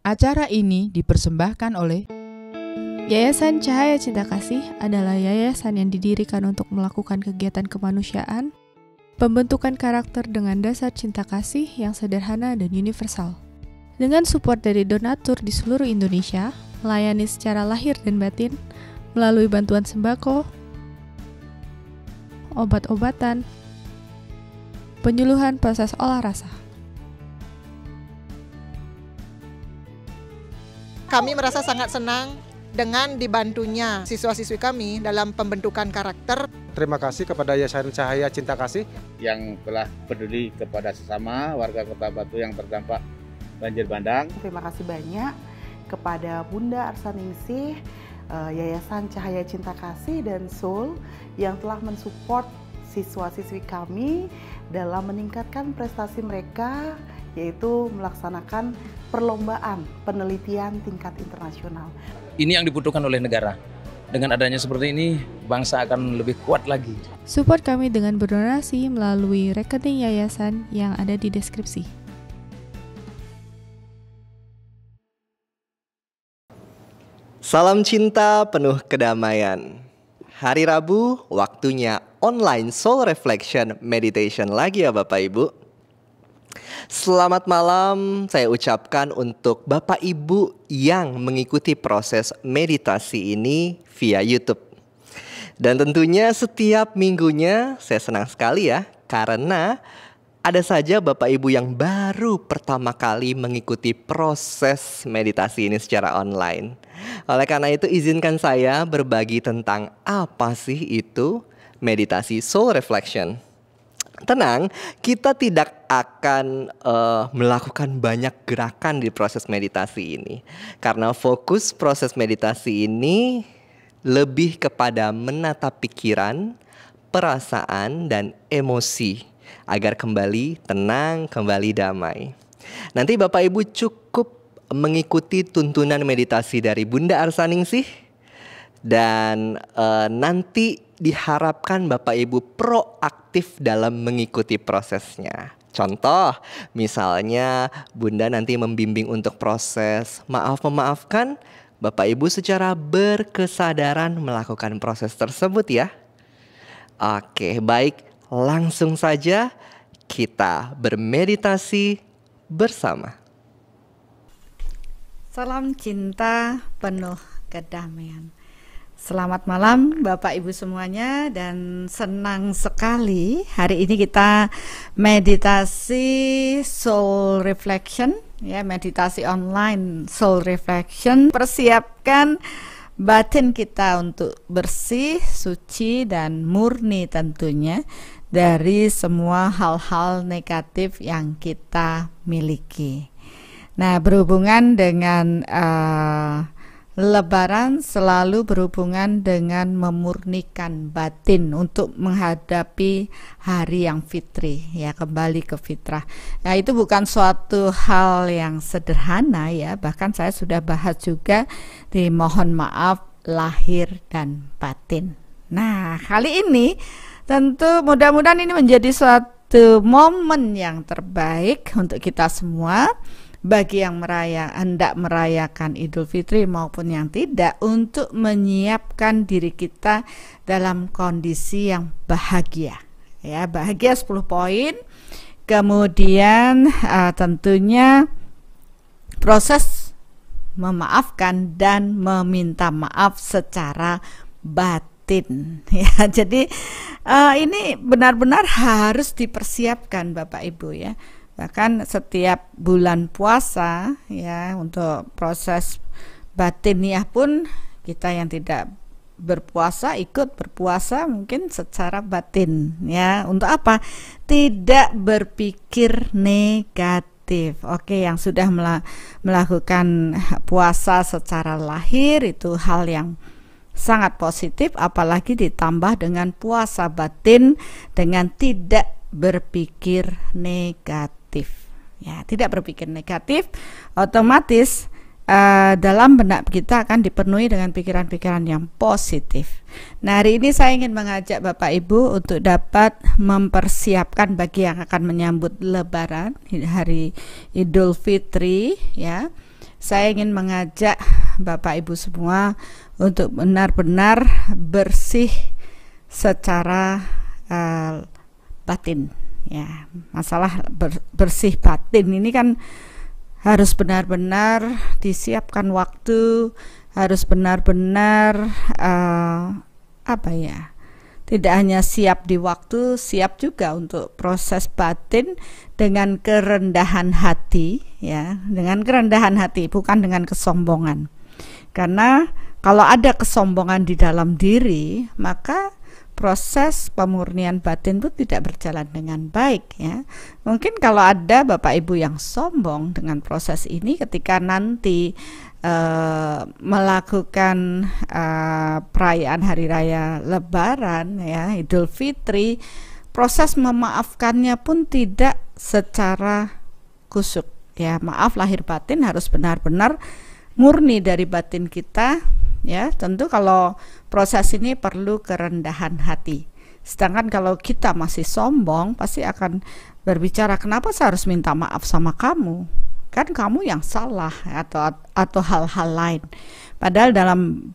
Acara ini dipersembahkan oleh Yayasan Cahaya Cinta Kasih adalah yayasan yang didirikan untuk melakukan kegiatan kemanusiaan, pembentukan karakter dengan dasar cinta kasih yang sederhana dan universal. Dengan support dari donatur di seluruh Indonesia, melayani secara lahir dan batin, melalui bantuan sembako, obat-obatan, penyuluhan proses olah rasa. Kami merasa sangat senang dengan dibantunya siswa-siswi kami dalam pembentukan karakter. Terima kasih kepada Yayasan Cahaya Cinta Kasih yang telah peduli kepada sesama warga Kota Batu yang terdampak banjir bandang. Terima kasih banyak kepada Bunda Arsaningsih, Yayasan Cahaya Cinta Kasih dan Soul yang telah mensupport siswa-siswi kami dalam meningkatkan prestasi mereka, yaitu melaksanakan perlombaan penelitian tingkat internasional. Ini yang dibutuhkan oleh negara. Dengan adanya seperti ini, bangsa akan lebih kuat lagi. Support kami dengan berdonasi melalui rekening yayasan yang ada di deskripsi. Salam cinta penuh kedamaian. Hari Rabu, waktunya online soul reflection meditation lagi ya Bapak Ibu. Selamat malam saya ucapkan untuk Bapak Ibu yang mengikuti proses meditasi ini via YouTube. Dan tentunya setiap minggunya saya senang sekali ya, karena ada saja Bapak Ibu yang baru pertama kali mengikuti proses meditasi ini secara online. Oleh karena itu izinkan saya berbagi tentang apa sih itu meditasi soul reflection. Tenang, kita tidak akan melakukan banyak gerakan di proses meditasi ini. Karena fokus proses meditasi ini lebih kepada menata pikiran, perasaan, dan emosi agar kembali tenang, kembali damai. Nanti Bapak Ibu cukup mengikuti tuntunan meditasi dari Bunda Arsaningsih. Dan nanti diharapkan Bapak Ibu proaktif dalam mengikuti prosesnya. Contoh, misalnya Bunda nanti membimbing untuk proses maaf-memaafkan, Bapak Ibu secara berkesadaran melakukan proses tersebut ya. Oke, baik, langsung saja kita bermeditasi bersama. Salam cinta penuh kedamaian. Selamat malam Bapak Ibu semuanya, dan senang sekali hari ini kita meditasi soul reflection ya, meditasi online soul reflection. Persiapkan batin kita untuk bersih, suci, dan murni tentunya dari semua hal-hal negatif yang kita miliki. Nah, berhubungan dengan Lebaran selalu berhubungan dengan memurnikan batin untuk menghadapi hari yang fitri ya, kembali ke fitrah. Nah, itu bukan suatu hal yang sederhana ya, bahkan saya sudah bahas juga di mohon maaf lahir dan batin. Nah, kali ini tentu mudah-mudahan ini menjadi suatu momen yang terbaik untuk kita semua, bagi yang hendak merayakan Idul Fitri maupun yang tidak, untuk menyiapkan diri kita dalam kondisi yang bahagia ya, bahagia 10 poin. Kemudian tentunya proses memaafkan dan meminta maaf secara batin ya. Jadi ini benar-benar harus dipersiapkan Bapak Ibu ya. Bahkan setiap bulan puasa ya, untuk proses batiniah pun kita yang tidak berpuasa ikut berpuasa mungkin secara batin ya. Untuk apa? Tidak berpikir negatif. Oke, yang sudah melakukan puasa secara lahir itu hal yang sangat positif, apalagi ditambah dengan puasa batin dengan tidak berpikir negatif ya, tidak berpikir negatif, otomatis dalam benak kita akan dipenuhi dengan pikiran-pikiran yang positif. Nah, hari ini saya ingin mengajak Bapak Ibu untuk dapat mempersiapkan bagi yang akan menyambut Lebaran, hari Idul Fitri ya, saya ingin mengajak Bapak Ibu semua untuk benar-benar bersih secara batin. Ya, masalah bersih batin ini kan harus benar-benar disiapkan waktu, harus benar-benar tidak hanya siap di waktu, siap juga untuk proses batin dengan kerendahan hati, ya, dengan kerendahan hati, bukan dengan kesombongan. Karena kalau ada kesombongan di dalam diri, maka proses pemurnian batin itu tidak berjalan dengan baik, ya. Mungkin kalau ada Bapak Ibu yang sombong dengan proses ini, ketika nanti melakukan perayaan hari raya Lebaran, ya, Idul Fitri, proses memaafkannya pun tidak secara kusuk, ya. Maaf lahir batin harus benar-benar murni dari batin kita. Ya, tentu kalau proses ini perlu kerendahan hati. Sedangkan kalau kita masih sombong, pasti akan berbicara, kenapa saya harus minta maaf sama kamu? Kan kamu yang salah, atau hal-hal lain. Padahal dalam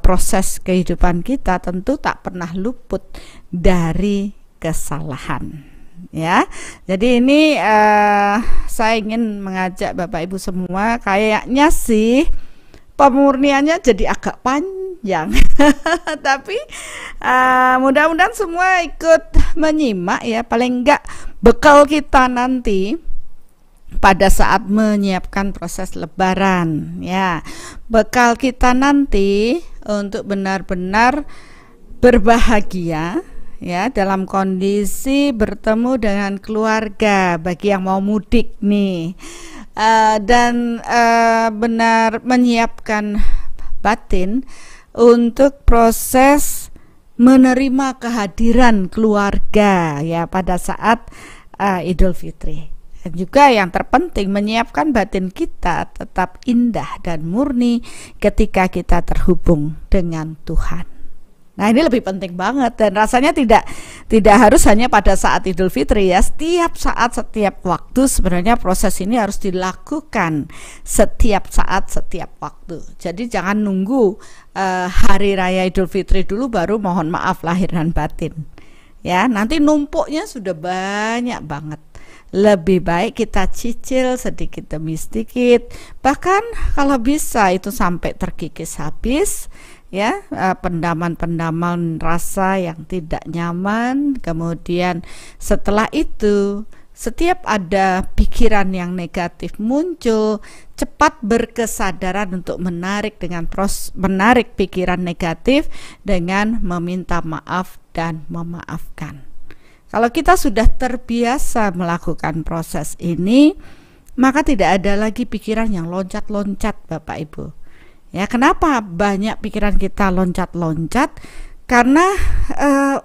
proses kehidupan kita tentu tak pernah luput dari kesalahan. Ya, jadi ini saya ingin mengajak Bapak Ibu semua, kayaknya sih pemurniannya jadi agak panjang, tapi mudah-mudahan semua ikut menyimak, ya. Paling enggak bekal kita nanti pada saat menyiapkan proses Lebaran, ya, bekal kita nanti untuk benar-benar berbahagia, ya, dalam kondisi bertemu dengan keluarga bagi yang mau mudik nih. Dan benar menyiapkan batin untuk proses menerima kehadiran keluarga, ya, pada saat Idul Fitri. Dan juga yang terpenting, menyiapkan batin kita tetap indah dan murni ketika kita terhubung dengan Tuhan. Nah, ini lebih penting banget, dan rasanya tidak harus hanya pada saat Idul Fitri, ya. Setiap saat, setiap waktu sebenarnya proses ini harus dilakukan setiap saat, setiap waktu. Jadi jangan nunggu hari raya Idul Fitri dulu baru mohon maaf lahir dan batin. Ya, nanti numpuknya sudah banyak banget. Lebih baik kita cicil sedikit demi sedikit. Bahkan kalau bisa itu sampai terkikis habis, ya, pendaman-pendaman rasa yang tidak nyaman. Kemudian setelah itu, setiap ada pikiran yang negatif muncul, cepat berkesadaran untuk menarik pikiran negatif dengan meminta maaf dan memaafkan. Kalau kita sudah terbiasa melakukan proses ini, maka tidak ada lagi pikiran yang loncat-loncat, Bapak Ibu. Ya, kenapa banyak pikiran kita loncat-loncat? Karena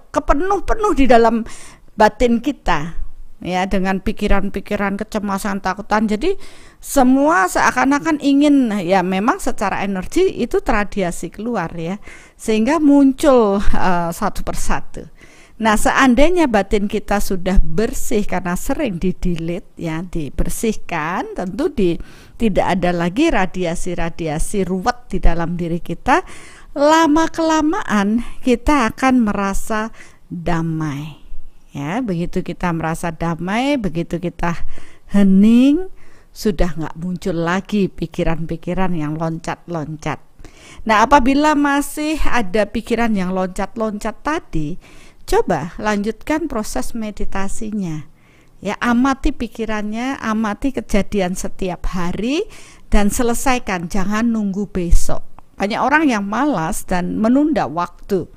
kepenuh-penuh di dalam batin kita, ya, dengan pikiran-pikiran kecemasan, takutan. Jadi semua seakan-akan ingin, ya, memang secara energi itu terradiasi keluar, ya, sehingga muncul satu persatu. Nah, seandainya batin kita sudah bersih karena sering di-delete, ya, dibersihkan, tentu tidak ada lagi radiasi-radiasi ruwet di dalam diri kita. Lama-kelamaan kita akan merasa damai. Ya, begitu kita merasa damai, begitu kita hening, sudah nggak muncul lagi pikiran-pikiran yang loncat-loncat. Nah, apabila masih ada pikiran yang loncat-loncat tadi, coba lanjutkan proses meditasinya. Ya, amati pikirannya, amati kejadian setiap hari, dan selesaikan, jangan nunggu besok. Banyak orang yang malas dan menunda waktu.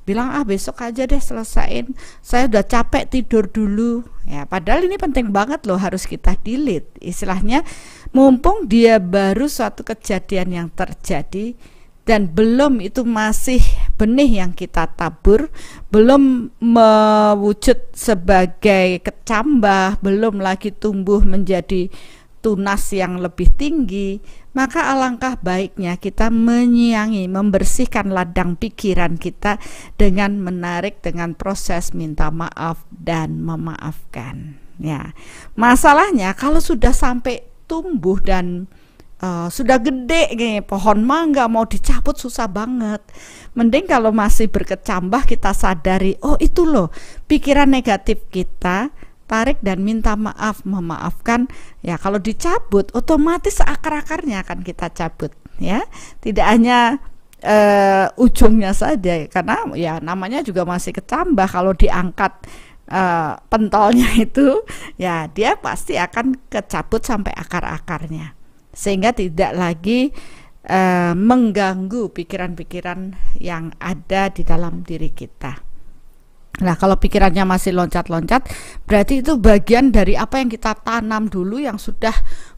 Bilang, besok aja deh selesaiin, saya udah capek tidur dulu. Ya, padahal ini penting banget loh, harus kita delete. Istilahnya, mumpung dia baru suatu kejadian yang terjadi, dan belum, itu masih benih yang kita tabur, belum mewujud sebagai kecambah, belum lagi tumbuh menjadi tunas yang lebih tinggi, maka alangkah baiknya kita menyiangi, membersihkan ladang pikiran kita dengan menarik, dengan proses minta maaf dan memaafkan. Ya, masalahnya kalau sudah sampai tumbuh dan sudah gede nih, pohon mangga mau dicabut susah banget. Mending kalau masih berkecambah kita sadari, oh itu loh pikiran negatif kita, tarik dan minta maaf, memaafkan. Ya kalau dicabut otomatis akar-akarnya akan kita cabut ya. Tidak hanya ujungnya saja, karena ya namanya juga masih kecambah. Kalau diangkat pentolnya itu ya dia pasti akan kecabut sampai akar-akarnya, sehingga tidak lagi mengganggu pikiran-pikiran yang ada di dalam diri kita. Nah, kalau pikirannya masih loncat-loncat, berarti itu bagian dari apa yang kita tanam dulu yang sudah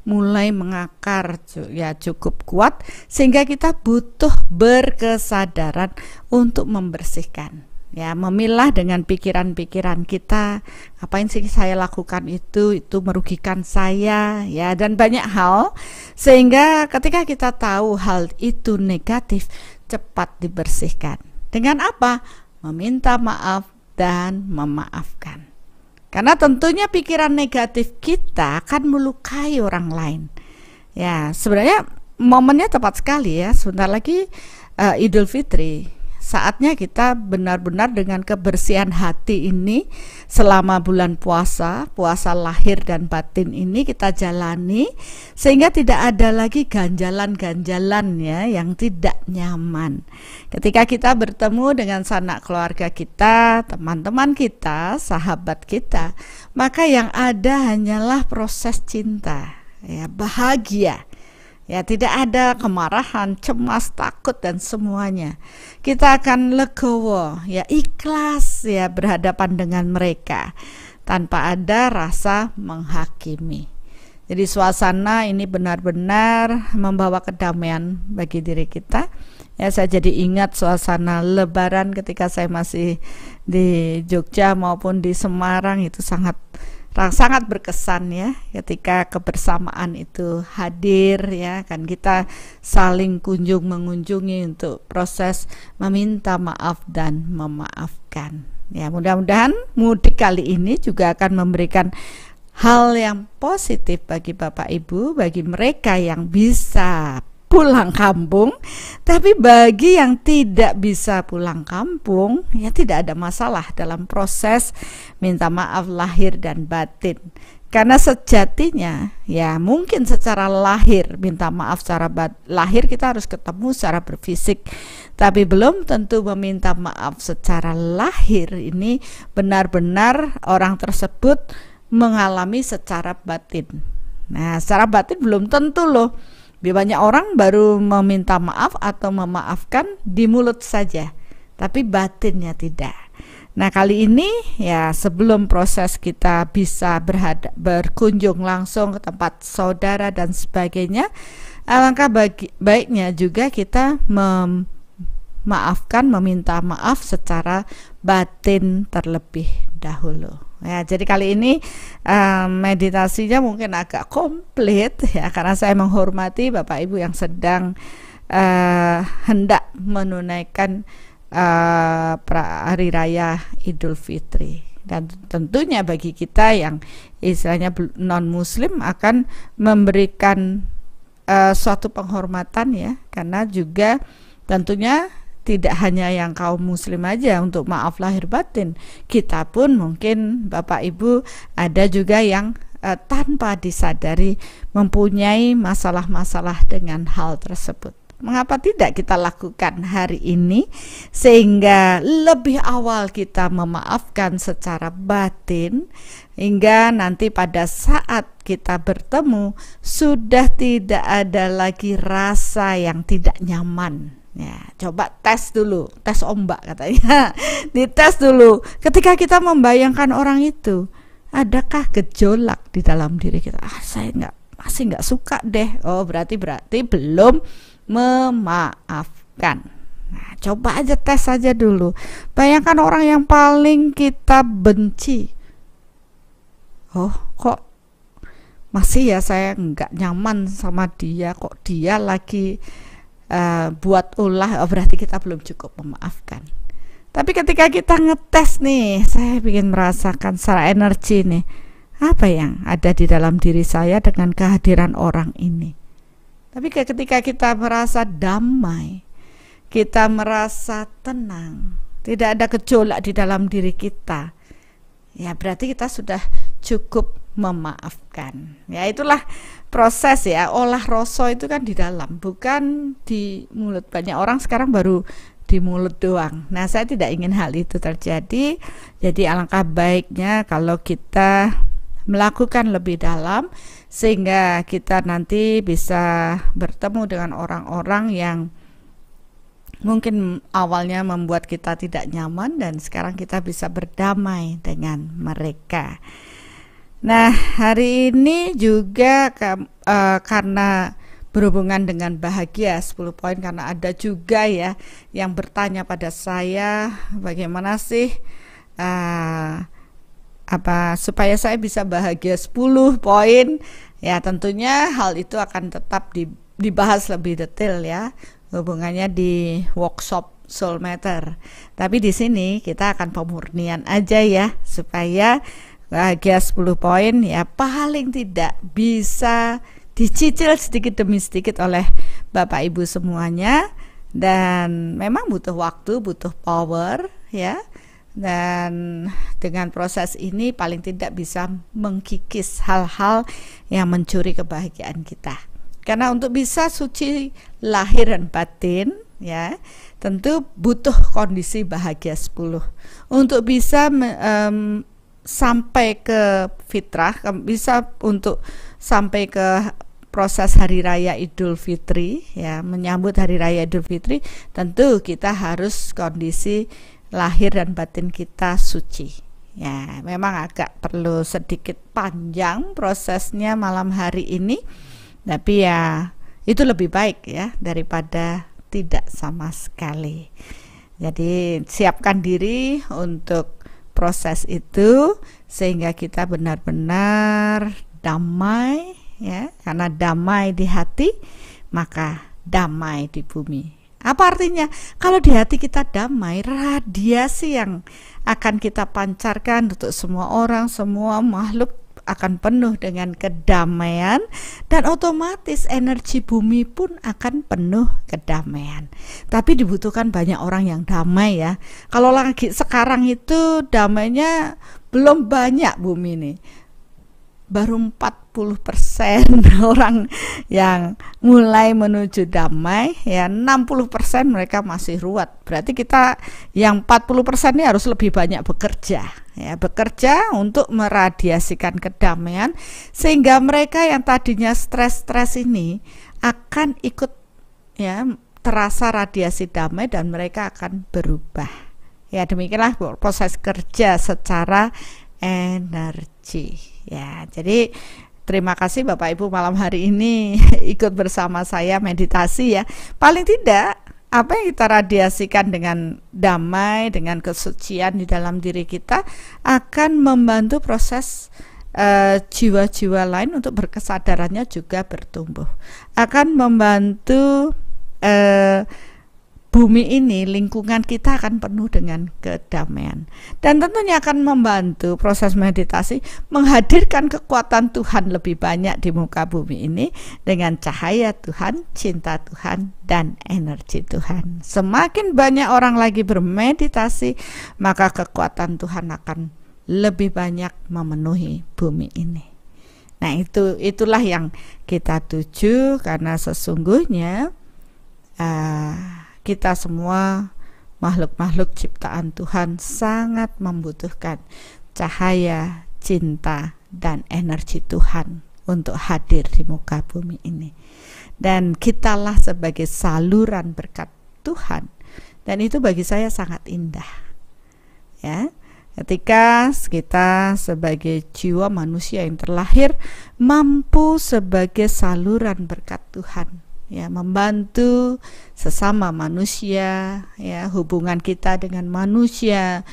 mulai mengakar ya cukup kuat, sehingga kita butuh berkesadaran untuk membersihkan. Ya, memilah dengan pikiran-pikiran kita, apain sih saya lakukan itu merugikan saya ya, dan banyak hal, sehingga ketika kita tahu hal itu negatif, cepat dibersihkan. Dengan apa? Meminta maaf dan memaafkan. Karena tentunya pikiran negatif kita akan melukai orang lain. Ya, sebenarnya momennya tepat sekali ya, sebentar lagi Idul Fitri. Saatnya kita benar-benar dengan kebersihan hati ini selama bulan puasa lahir dan batin ini kita jalani, sehingga tidak ada lagi ganjalan-ganjalan ya yang tidak nyaman. Ketika kita bertemu dengan sanak keluarga kita, teman-teman kita, sahabat kita, maka yang ada hanyalah proses cinta, ya, bahagia. Ya, tidak ada kemarahan, cemas, takut dan semuanya. Kita akan legowo, ya, ikhlas ya berhadapan dengan mereka tanpa ada rasa menghakimi. Jadi suasana ini benar-benar membawa kedamaian bagi diri kita. Ya, saya jadi ingat suasana Lebaran ketika saya masih di Jogja maupun di Semarang, itu sangat berkesan ya, ketika kebersamaan itu hadir ya, kan kita saling mengunjungi untuk proses meminta maaf dan memaafkan. Ya, mudah-mudahan mudik kali ini juga akan memberikan hal yang positif bagi Bapak Ibu, bagi mereka yang bisa pulang kampung. Tapi bagi yang tidak bisa pulang kampung, ya tidak ada masalah dalam proses minta maaf lahir dan batin. Karena sejatinya ya mungkin secara lahir minta maaf secara lahir kita harus ketemu secara berfisik, tapi belum tentu meminta maaf secara lahir ini benar-benar orang tersebut mengalami secara batin. Nah, secara batin belum tentu loh. Banyak orang baru meminta maaf atau memaafkan di mulut saja, tapi batinnya tidak. Nah, kali ini ya sebelum proses kita bisa berkunjung langsung ke tempat saudara dan sebagainya, alangkah baiknya juga kita memaafkan, meminta maaf secara batin terlebih dahulu. Ya, jadi kali ini meditasinya mungkin agak komplit ya, karena saya menghormati Bapak Ibu yang sedang hendak menunaikan hari raya Idul Fitri. Dan tentunya bagi kita yang istilahnya non muslim akan memberikan suatu penghormatan ya, karena juga tentunya tidak hanya yang kaum muslim aja untuk maaf lahir batin, kita pun mungkin Bapak Ibu ada juga yang tanpa disadari mempunyai masalah-masalah dengan hal tersebut. Mengapa tidak kita lakukan hari ini sehingga lebih awal kita memaafkan secara batin, hingga nanti pada saat kita bertemu sudah tidak ada lagi rasa yang tidak nyaman. Ya, coba tes dulu, tes ombak katanya. Dites dulu. Ketika kita membayangkan orang itu, adakah gejolak di dalam diri kita? Saya masih nggak suka deh. Oh, berarti belum memaafkan. Nah, coba aja tes aja dulu. Bayangkan orang yang paling kita benci. Oh, kok masih ya saya nggak nyaman sama dia, kok dia lagi buat ulah, oh berarti kita belum cukup memaafkan. Tapi ketika kita ngetes nih, saya ingin merasakan secara energi nih, apa yang ada di dalam diri saya dengan kehadiran orang ini. Tapi ketika kita merasa damai, kita merasa tenang, tidak ada gejolak di dalam diri kita, ya berarti kita sudah cukup memaafkan. Ya itulah proses ya, olah rasa itu kan di dalam, bukan di mulut. Banyak orang sekarang baru di mulut doang. Nah, saya tidak ingin hal itu terjadi. Jadi alangkah baiknya kalau kita melakukan lebih dalam, sehingga kita nanti bisa bertemu dengan orang-orang yang mungkin awalnya membuat kita tidak nyaman, dan sekarang kita bisa berdamai dengan mereka. Nah, hari ini juga karena berhubungan dengan bahagia 10 poin, karena ada juga ya yang bertanya pada saya, bagaimana sih supaya saya bisa bahagia 10 poin. Ya tentunya hal itu akan tetap dibahas lebih detail ya, hubungannya di workshop Soul Matter. Tapi di sini kita akan pemurnian aja ya, supaya bahagia 10 poin ya paling tidak bisa dicicil sedikit demi sedikit oleh Bapak Ibu semuanya. Dan memang butuh waktu, butuh power ya. Dan dengan proses ini paling tidak bisa mengkikis hal-hal yang mencuri kebahagiaan kita. Karena untuk bisa suci lahir dan batin ya, tentu butuh kondisi bahagia 10. Untuk bisa sampai ke fitrah, bisa untuk sampai ke proses Hari Raya Idul Fitri ya, menyambut Hari Raya Idul Fitri, tentu kita harus kondisi lahir dan batin kita suci. Ya, memang agak perlu sedikit panjang prosesnya malam hari ini, tapi ya itu lebih baik ya daripada tidak sama sekali. Jadi siapkan diri untuk proses itu sehingga kita benar-benar damai ya, karena damai di hati maka damai di bumi. Apa artinya? Kalau di hati kita damai, radiasi yang akan kita pancarkan untuk semua orang, semua makhluk akan penuh dengan kedamaian, dan otomatis energi bumi pun akan penuh kedamaian. Tapi dibutuhkan banyak orang yang damai ya. Kalau lagi sekarang itu damainya belum banyak bumi ini, baru 40% orang yang mulai menuju damai ya, 60% mereka masih ruwet. Berarti kita yang 40% ini harus lebih banyak bekerja ya, bekerja untuk meradiasikan kedamaian, sehingga mereka yang tadinya stres-stres ini akan ikut ya, terasa radiasi damai dan mereka akan berubah. Ya demikianlah proses kerja secara energi ya. Jadi terima kasih Bapak Ibu malam hari ini ikut bersama saya meditasi ya. Paling tidak apa yang kita radiasikan dengan damai, dengan kesucian di dalam diri kita akan membantu proses jiwa-jiwa lain untuk berkesadarannya juga bertumbuh. Akan membantu bumi ini, lingkungan kita akan penuh dengan kedamaian. Dan tentunya akan membantu proses meditasi menghadirkan kekuatan Tuhan lebih banyak di muka bumi ini dengan cahaya Tuhan, cinta Tuhan, dan energi Tuhan. Semakin banyak orang lagi bermeditasi, maka kekuatan Tuhan akan lebih banyak memenuhi bumi ini. Nah, itulah yang kita tuju, karena sesungguhnya kita semua makhluk-makhluk ciptaan Tuhan sangat membutuhkan cahaya, cinta, dan energi Tuhan untuk hadir di muka bumi ini. Dan kitalah sebagai saluran berkat Tuhan. Dan itu bagi saya sangat indah. Ya, ketika kita sebagai jiwa manusia yang terlahir mampu sebagai saluran berkat Tuhan. Ya, membantu sesama manusia, ya, hubungan kita dengan manusia,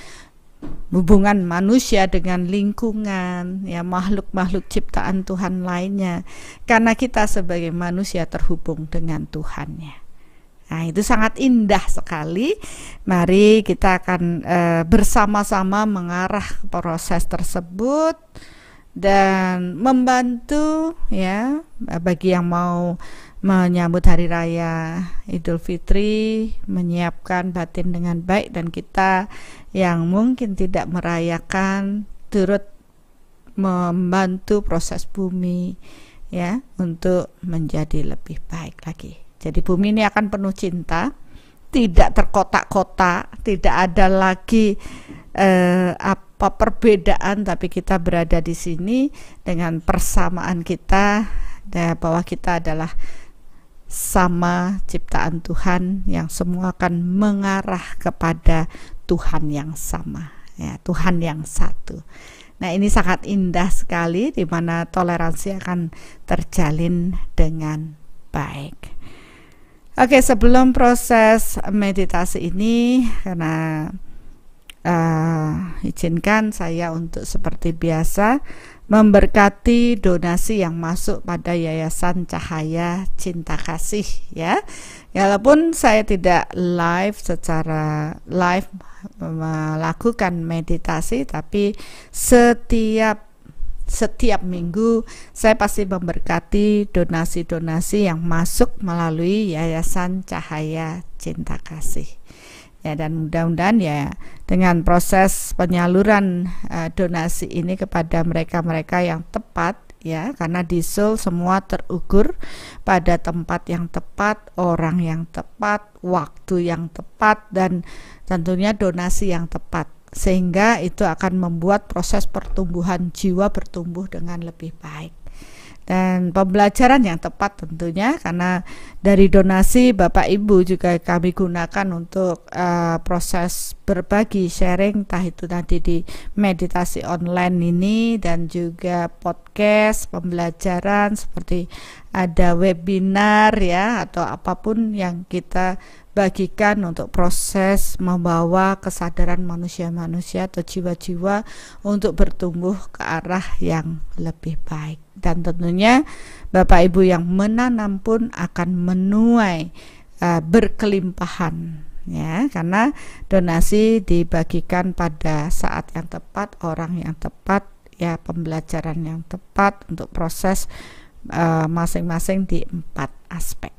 hubungan manusia dengan lingkungan, ya, makhluk-makhluk ciptaan Tuhan lainnya, karena kita sebagai manusia terhubung dengan Tuhannya. Nah, itu sangat indah sekali. Mari kita akan bersama-sama mengarah proses tersebut dan membantu, ya, bagi yang mau menyambut hari raya Idul Fitri, menyiapkan batin dengan baik, dan kita yang mungkin tidak merayakan turut membantu proses bumi ya untuk menjadi lebih baik lagi. Jadi bumi ini akan penuh cinta, tidak terkotak-kotak, tidak ada lagi apa perbedaan, tapi kita berada di sini dengan persamaan kita, bahwa kita adalah sama ciptaan Tuhan yang semua akan mengarah kepada Tuhan yang sama, ya, Tuhan yang satu. Nah, ini sangat indah sekali, di mana toleransi akan terjalin dengan baik. Oke, sebelum proses meditasi ini, karena izinkan saya untuk seperti biasa memberkati donasi yang masuk pada Yayasan Cahaya Cinta Kasih ya. Walaupun saya tidak secara live melakukan meditasi, tapi setiap minggu saya pasti memberkati donasi-donasi yang masuk melalui Yayasan Cahaya Cinta Kasih. Ya, dan mudah-mudahan ya dengan proses penyaluran donasi ini kepada mereka-mereka yang tepat ya, karena di Seoul semua terukur pada tempat yang tepat, orang yang tepat, waktu yang tepat, dan tentunya donasi yang tepat, sehingga itu akan membuat proses pertumbuhan jiwa bertumbuh dengan lebih baik. Dan pembelajaran yang tepat tentunya, karena dari donasi Bapak Ibu juga kami gunakan untuk proses berbagi, sharing, entah itu nanti di meditasi online ini, dan juga podcast, pembelajaran seperti ada webinar ya, atau apapun yang kita bagikan untuk proses membawa kesadaran manusia-manusia atau jiwa-jiwa untuk bertumbuh ke arah yang lebih baik. Dan tentunya Bapak Ibu yang menanam pun akan menuai berkelimpahan ya, karena donasi dibagikan pada saat yang tepat, orang yang tepat ya, pembelajaran yang tepat untuk proses masing-masing di 4 aspek.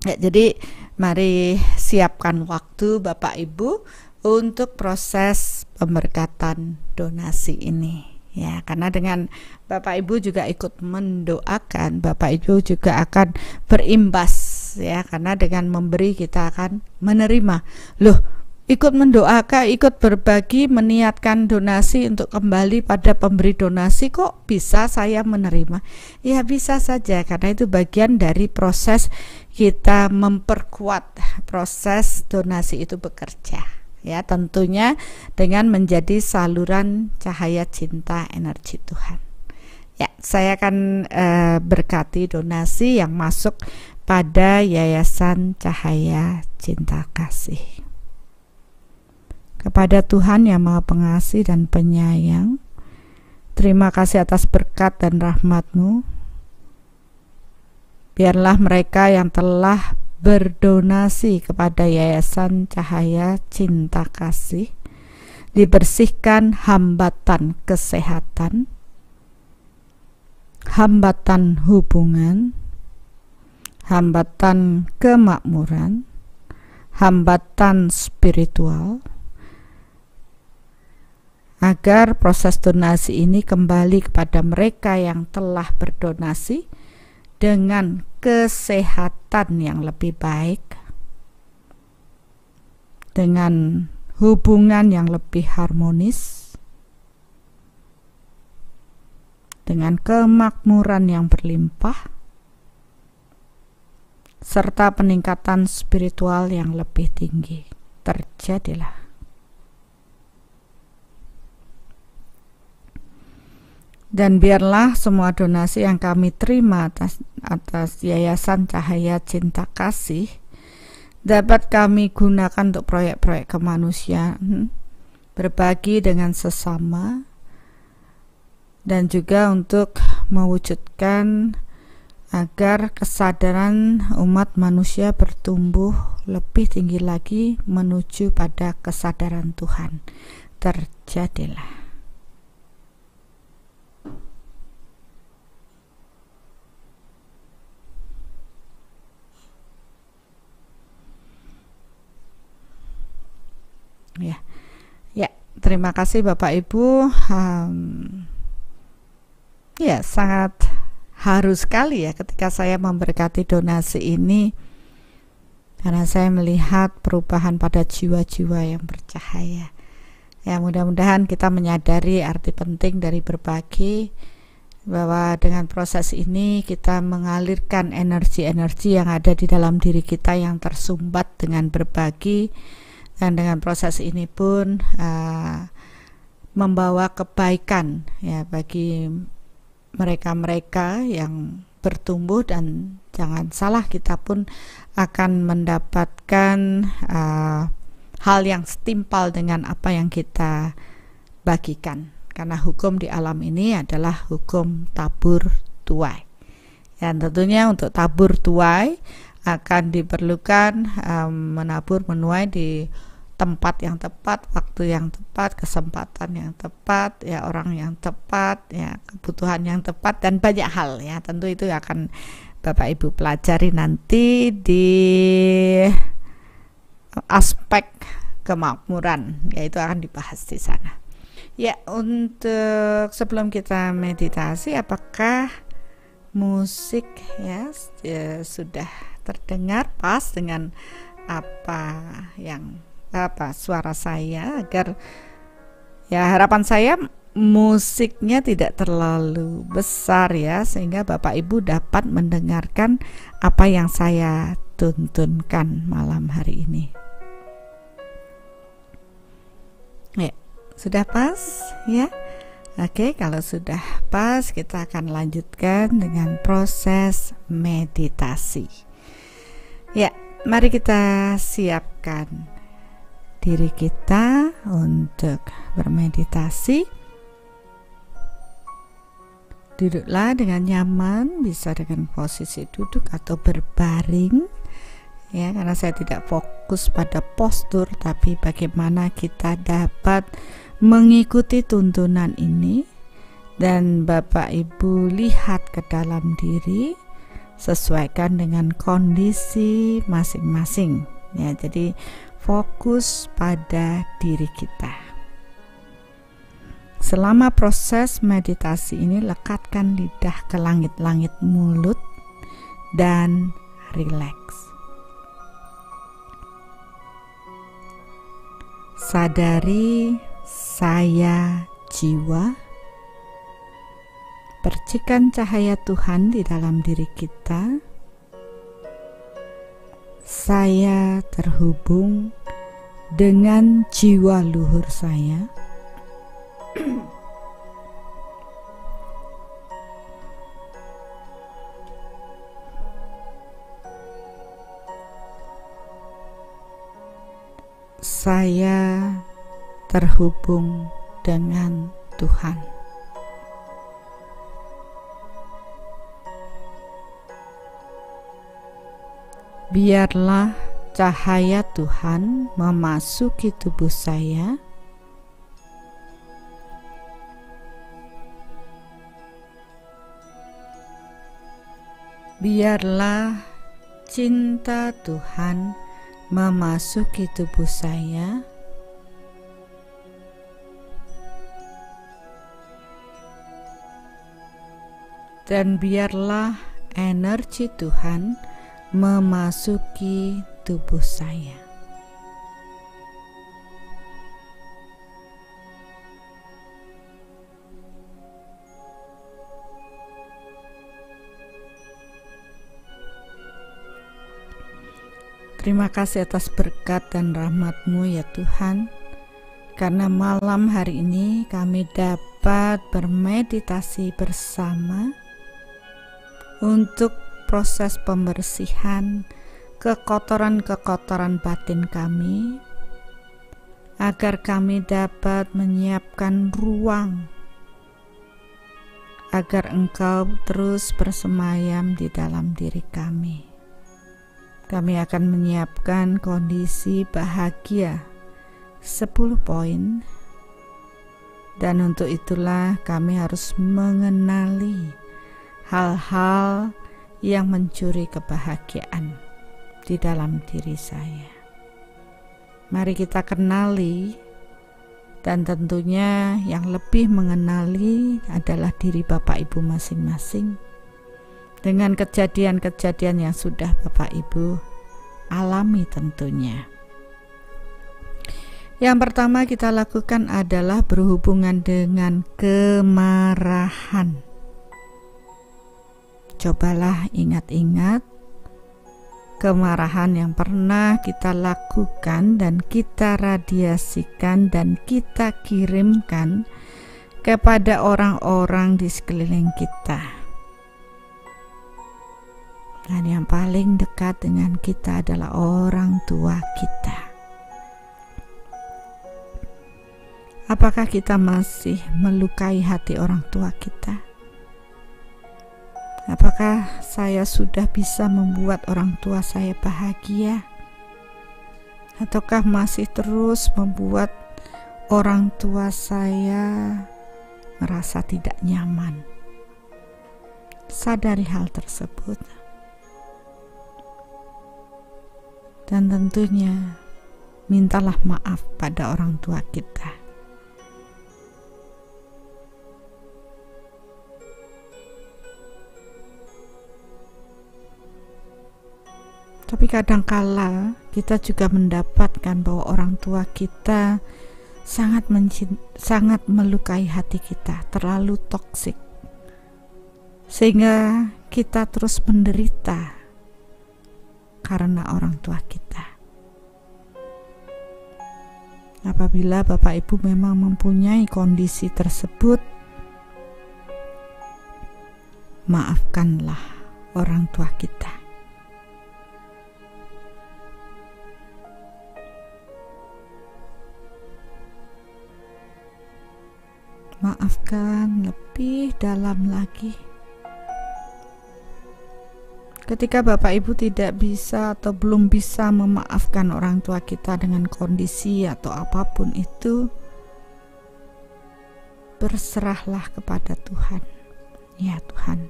Ya, jadi mari siapkan waktu Bapak Ibu untuk proses pemberkatan donasi ini ya, karena dengan Bapak Ibu juga ikut mendoakan, Bapak Ibu juga akan berimbas ya, karena dengan memberi kita akan menerima. Loh, ikut mendoakan, ikut berbagi, meniatkan donasi untuk kembali pada pemberi donasi, kok bisa saya menerima? Ya bisa saja, karena itu bagian dari proses kita memperkuat proses donasi itu bekerja ya, tentunya dengan menjadi saluran cahaya cinta energi Tuhan. Ya, saya akan berkati donasi yang masuk pada Yayasan Cahaya Cinta Kasih. Kepada Tuhan yang Maha Pengasih dan Penyayang, terima kasih atas berkat dan rahmat-Mu. Biarlah mereka yang telah berdonasi kepada Yayasan Cahaya Cinta Kasih dibersihkan hambatan kesehatan, hambatan hubungan, hambatan kemakmuran, hambatan spiritual, agar proses donasi ini kembali kepada mereka yang telah berdonasi dengan kesehatan yang lebih baik, dengan hubungan yang lebih harmonis, dengan kemakmuran yang berlimpah, serta peningkatan spiritual yang lebih tinggi. Terjadilah. Dan biarlah semua donasi yang kami terima atas Yayasan Cahaya Cinta Kasih dapat kami gunakan untuk proyek-proyek kemanusiaan, berbagi dengan sesama, dan juga untuk mewujudkan agar kesadaran umat manusia bertumbuh lebih tinggi lagi menuju pada kesadaran Tuhan. Terjadilah. ya. Ya, terima kasih Bapak Ibu. Ya, sangat harus sekali ya ketika saya memberkati donasi ini, karena saya melihat perubahan pada jiwa-jiwa yang bercahaya. Ya, mudah-mudahan kita menyadari arti penting dari berbagi, bahwa dengan proses ini kita mengalirkan energi-energi yang ada di dalam diri kita yang tersumbat dengan berbagi, dan dengan proses ini pun membawa kebaikan ya bagi mereka-mereka yang bertumbuh, dan jangan salah, kita pun akan mendapatkan hal yang setimpal dengan apa yang kita bagikan, karena hukum di alam ini adalah hukum tabur tuai. Dan tentunya untuk tabur tuai akan diperlukan menabur menuai di tempat yang tepat, waktu yang tepat, kesempatan yang tepat, ya orang yang tepat, ya kebutuhan yang tepat, dan banyak hal ya. Tentu itu akan Bapak Ibu pelajari nanti di aspek kemakmuran, yaitu akan dibahas di sana. Ya, untuk sebelum kita meditasi, apakah musik ya sudah terdengar pas dengan suara saya, agar ya harapan saya musiknya tidak terlalu besar ya, sehingga Bapak Ibu dapat mendengarkan apa yang saya tuntunkan malam hari ini. Ya, sudah pas ya? Oke, kalau sudah pas kita akan lanjutkan dengan proses meditasi. Ya, mari kita siapkan diri kita untuk bermeditasi. Duduklah dengan nyaman, bisa dengan posisi duduk atau berbaring ya, karena saya tidak fokus pada postur, tapi bagaimana kita dapat mengikuti tuntunan ini. Dan Bapak Ibu lihat ke dalam diri, sesuaikan dengan kondisi masing-masing ya. Jadi fokus pada diri kita. Selama proses meditasi ini, lekatkan lidah ke langit-langit mulut dan rileks. Sadari saya jiwa, percikan cahaya Tuhan di dalam diri kita. Saya terhubung dengan jiwa luhur saya. Saya terhubung dengan Tuhan. Biarlah cahaya Tuhan memasuki tubuh saya, biarlah cinta Tuhan memasuki tubuh saya, dan biarlah energi Tuhan memasuki tubuh saya. Terima kasih atas berkat dan rahmat-Mu ya Tuhan, karena malam hari ini kami dapat bermeditasi bersama untuk proses pembersihan kekotoran-kekotoran batin kami, agar kami dapat menyiapkan ruang agar Engkau terus bersemayam di dalam diri kami. Kami akan menyiapkan kondisi bahagia 10 poin, dan untuk itulah kami harus mengenali hal-hal yang mencuri kebahagiaan di dalam diri saya. Mari kita kenali, dan tentunya yang lebih mengenali adalah diri Bapak Ibu masing-masing dengan kejadian-kejadian yang sudah Bapak Ibu alami tentunya. Yang pertama kita lakukan adalah berhubungan dengan kemarahan. Cobalah ingat-ingat kemarahan yang pernah kita lakukan dan kita radiasikan dan kita kirimkan kepada orang-orang di sekeliling kita. Dan yang paling dekat dengan kita adalah orang tua kita. Apakah kita masih melukai hati orang tua kita? Apakah saya sudah bisa membuat orang tua saya bahagia? Ataukah masih terus membuat orang tua saya merasa tidak nyaman? Sadari hal tersebut. Dan tentunya mintalah maaf pada orang tua kita. Tapi kadangkala kita juga mendapatkan bahwa orang tua kita sangat melukai hati kita, terlalu toksik, sehingga kita terus menderita karena orang tua kita. Apabila Bapak Ibu memang mempunyai kondisi tersebut, maafkanlah orang tua kita. Maafkan lebih dalam lagi. Ketika Bapak Ibu tidak bisa atau belum bisa memaafkan orang tua kita dengan kondisi atau apapun itu, berserahlah kepada Tuhan. Ya Tuhan,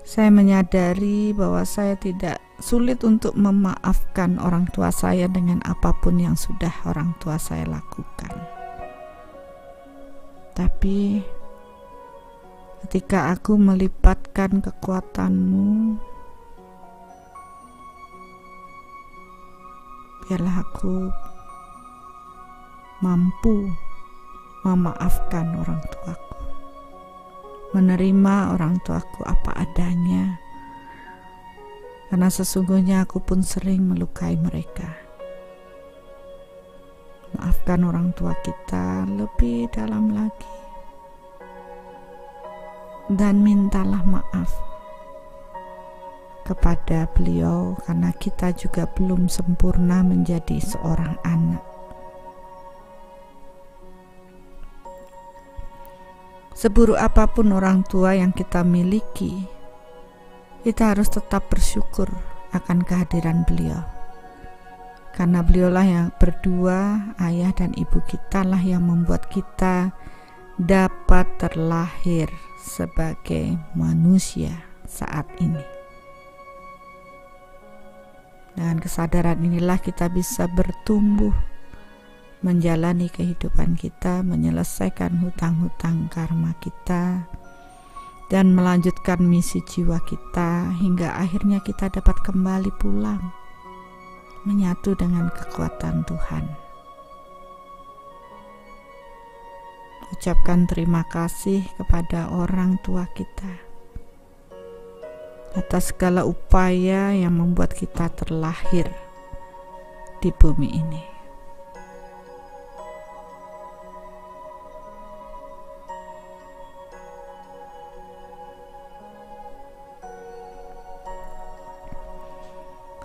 saya menyadari bahwa saya tidak sulit untuk memaafkan orang tua saya dengan apapun yang sudah orang tua saya lakukan. Tapi ketika aku melibatkan kekuatan-Mu, biarlah aku mampu memaafkan orang tuaku, menerima orang tuaku apa adanya, karena sesungguhnya aku pun sering melukai mereka. Maafkan orang tua kita lebih dalam lagi, dan mintalah maaf kepada beliau, karena kita juga belum sempurna menjadi seorang anak. Seburuk apapun orang tua yang kita miliki, kita harus tetap bersyukur akan kehadiran beliau. Karena beliaulah yang berdua, ayah dan ibu kita lah yang membuat kita dapat terlahir sebagai manusia saat ini. Dengan kesadaran inilah kita bisa bertumbuh, menjalani kehidupan kita, menyelesaikan hutang-hutang karma kita, dan melanjutkan misi jiwa kita hingga akhirnya kita dapat kembali pulang, menyatu dengan kekuatan Tuhan. Ucapkan terima kasih kepada orang tua kita atas segala upaya yang membuat kita terlahir di bumi ini.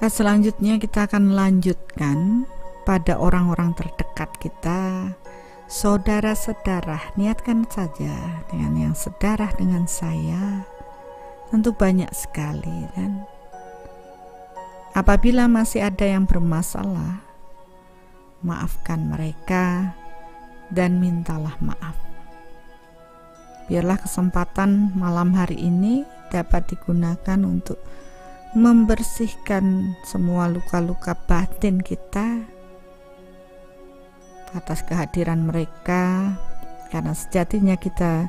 Selanjutnya kita akan lanjutkan pada orang-orang terdekat kita, saudara-saudara. Niatkan saja dengan yang sedarah dengan saya, tentu banyak sekali, dan apabila masih ada yang bermasalah, maafkan mereka dan mintalah maaf. Biarlah kesempatan malam hari ini dapat digunakan untuk membersihkan semua luka-luka batin kita atas kehadiran mereka, karena sejatinya kita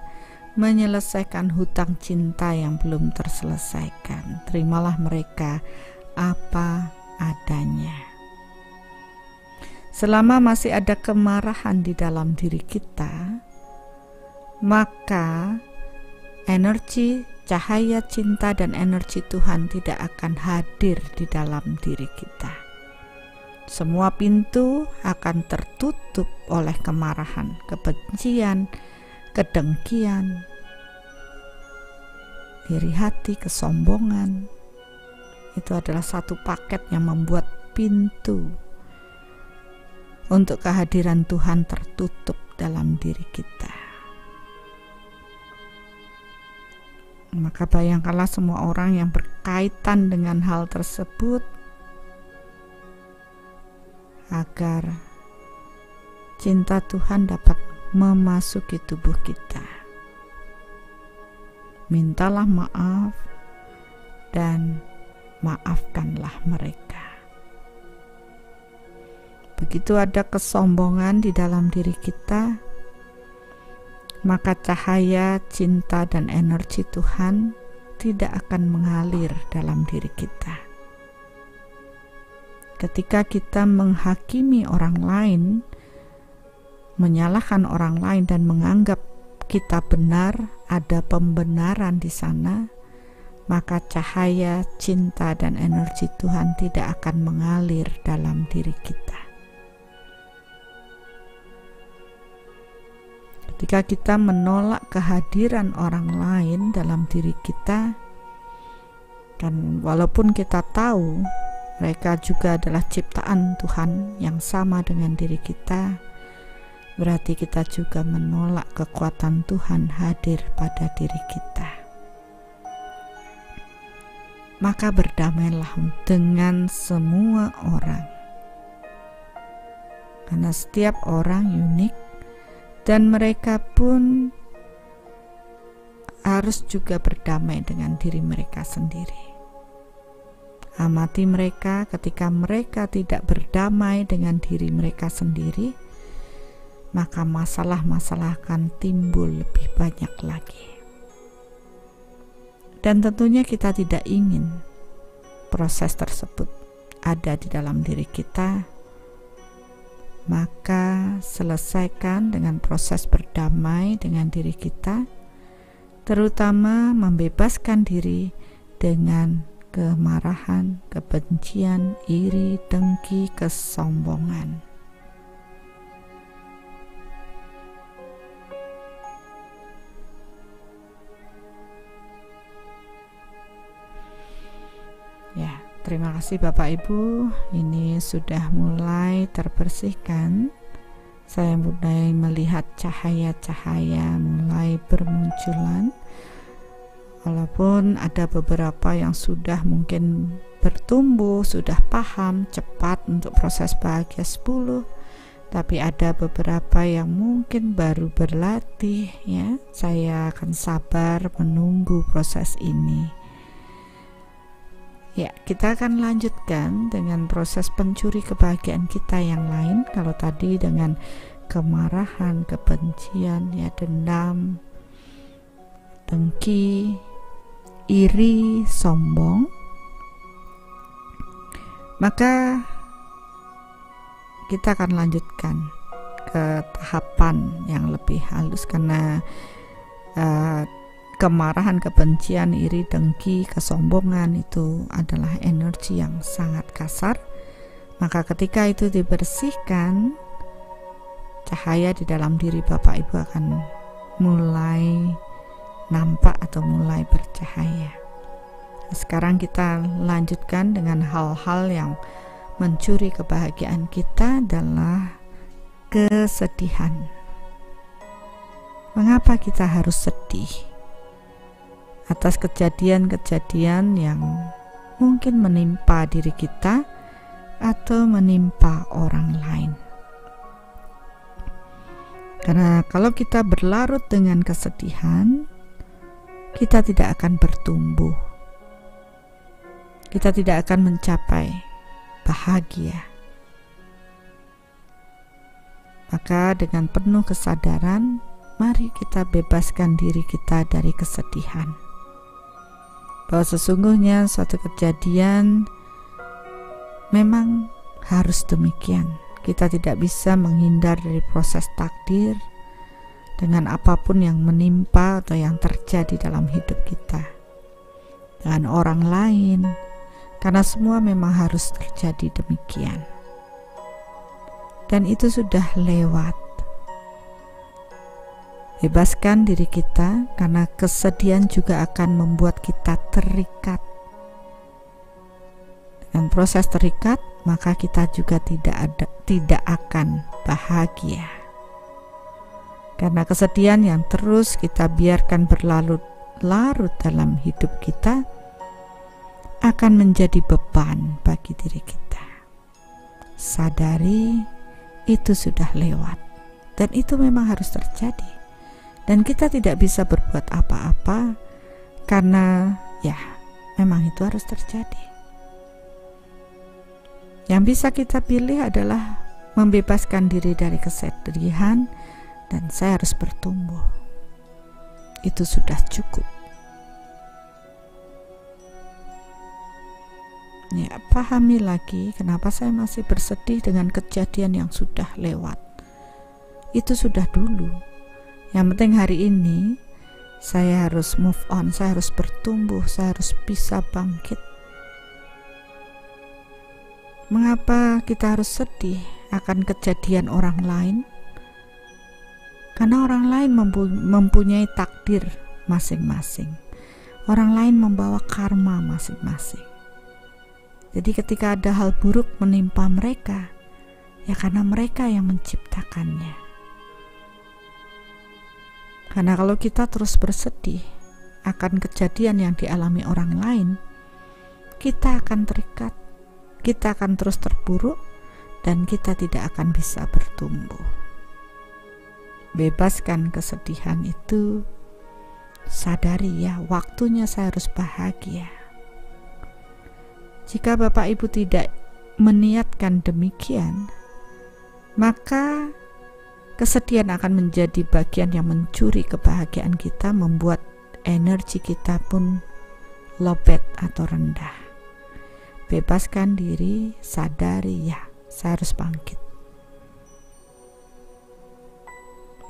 menyelesaikan hutang cinta yang belum terselesaikan. Terimalah mereka apa adanya. Selama masih ada kemarahan di dalam diri kita, maka energi cahaya cinta dan energi Tuhan tidak akan hadir di dalam diri kita. Semua pintu akan tertutup oleh kemarahan, kebencian, kedengkian, iri hati, kesombongan. Itu adalah satu paket yang membuat pintu untuk kehadiran Tuhan tertutup dalam diri kita. Maka bayangkanlah semua orang yang berkaitan dengan hal tersebut, agar cinta Tuhan dapat memasuki tubuh kita. Mintalah maaf dan maafkanlah mereka. Begitu ada kesombongan di dalam diri kita, maka cahaya cinta dan energi Tuhan tidak akan mengalir dalam diri kita. Ketika kita menghakimi orang lain, menyalahkan orang lain dan menganggap kita benar, ada pembenaran di sana, maka cahaya cinta dan energi Tuhan tidak akan mengalir dalam diri kita. Ketika kita menolak kehadiran orang lain dalam diri kita, dan walaupun kita tahu mereka juga adalah ciptaan Tuhan yang sama dengan diri kita, berarti kita juga menolak kekuatan Tuhan hadir pada diri kita. Maka berdamailah dengan semua orang, karena setiap orang unik dan mereka pun harus juga berdamai dengan diri mereka sendiri. Amati mereka ketika mereka tidak berdamai dengan diri mereka sendiri, maka masalah-masalah akan timbul lebih banyak lagi. Dan tentunya kita tidak ingin proses tersebut ada di dalam diri kita, maka selesaikan dengan proses berdamai dengan diri kita, terutama membebaskan diri dengan kemarahan, kebencian, iri, dengki, kesombongan. Ya, terima kasih Bapak Ibu, ini sudah mulai terbersihkan. Saya mulai melihat cahaya-cahaya mulai bermunculan. Walaupun ada beberapa yang sudah mungkin bertumbuh, sudah paham cepat untuk proses bahagia 10, tapi ada beberapa yang mungkin baru berlatih, ya. Saya akan sabar menunggu proses ini. Ya, kita akan lanjutkan dengan proses pencuri kebahagiaan kita yang lain. Kalau tadi dengan kemarahan, kebencian, ya, dendam, dengki, iri, sombong, maka kita akan lanjutkan ke tahapan yang lebih halus, karena kemarahan, kebencian, iri, dengki, kesombongan itu adalah energi yang sangat kasar. Maka ketika itu dibersihkan, cahaya di dalam diri Bapak Ibu akan mulai nampak atau mulai bercahaya. Sekarang kita lanjutkan dengan hal-hal yang mencuri kebahagiaan kita adalah kesedihan. Mengapa kita harus sedih atas kejadian-kejadian yang mungkin menimpa diri kita atau menimpa orang lain? Karena kalau kita berlarut dengan kesedihan, kita tidak akan bertumbuh. Kita tidak akan mencapai bahagia. Maka dengan penuh kesadaran, mari kita bebaskan diri kita dari kesedihan. Bahwa sesungguhnya suatu kejadian memang harus demikian. Kita tidak bisa menghindar dari proses takdir dengan apapun yang menimpa atau yang terjadi dalam hidup kita, dengan orang lain, karena semua memang harus terjadi demikian. Dan itu sudah lewat. Bebaskan diri kita, karena kesedihan juga akan membuat kita terikat. Dengan proses terikat, maka kita juga tidak akan bahagia. Karena kesedihan yang terus kita biarkan berlarut-larut dalam hidup kita akan menjadi beban bagi diri kita. Sadari itu sudah lewat, dan itu memang harus terjadi, dan kita tidak bisa berbuat apa-apa karena ya memang itu harus terjadi. Yang bisa kita pilih adalah membebaskan diri dari kesedihan, dan saya harus bertumbuh. Itu sudah cukup. Ya, pahami lagi kenapa saya masih bersedih dengan kejadian yang sudah lewat. Itu sudah dulu. Yang penting hari ini saya harus move on, saya harus bertumbuh, saya harus bisa bangkit. Mengapa kita harus sedih akan kejadian orang lain? Karena orang lain mempunyai takdir masing-masing. Orang lain membawa karma masing-masing. Jadi ketika ada hal buruk menimpa mereka, ya karena mereka yang menciptakannya. Karena kalau kita terus bersedih akan kejadian yang dialami orang lain, kita akan terikat, kita akan terus terpuruk, dan kita tidak akan bisa bertumbuh. Bebaskan kesedihan itu, sadari ya, waktunya saya harus bahagia. Jika Bapak Ibu tidak meniatkan demikian, maka kesedihan akan menjadi bagian yang mencuri kebahagiaan kita, membuat energi kita pun lobet atau rendah. Bebaskan diri, sadari ya, saya harus bangkit.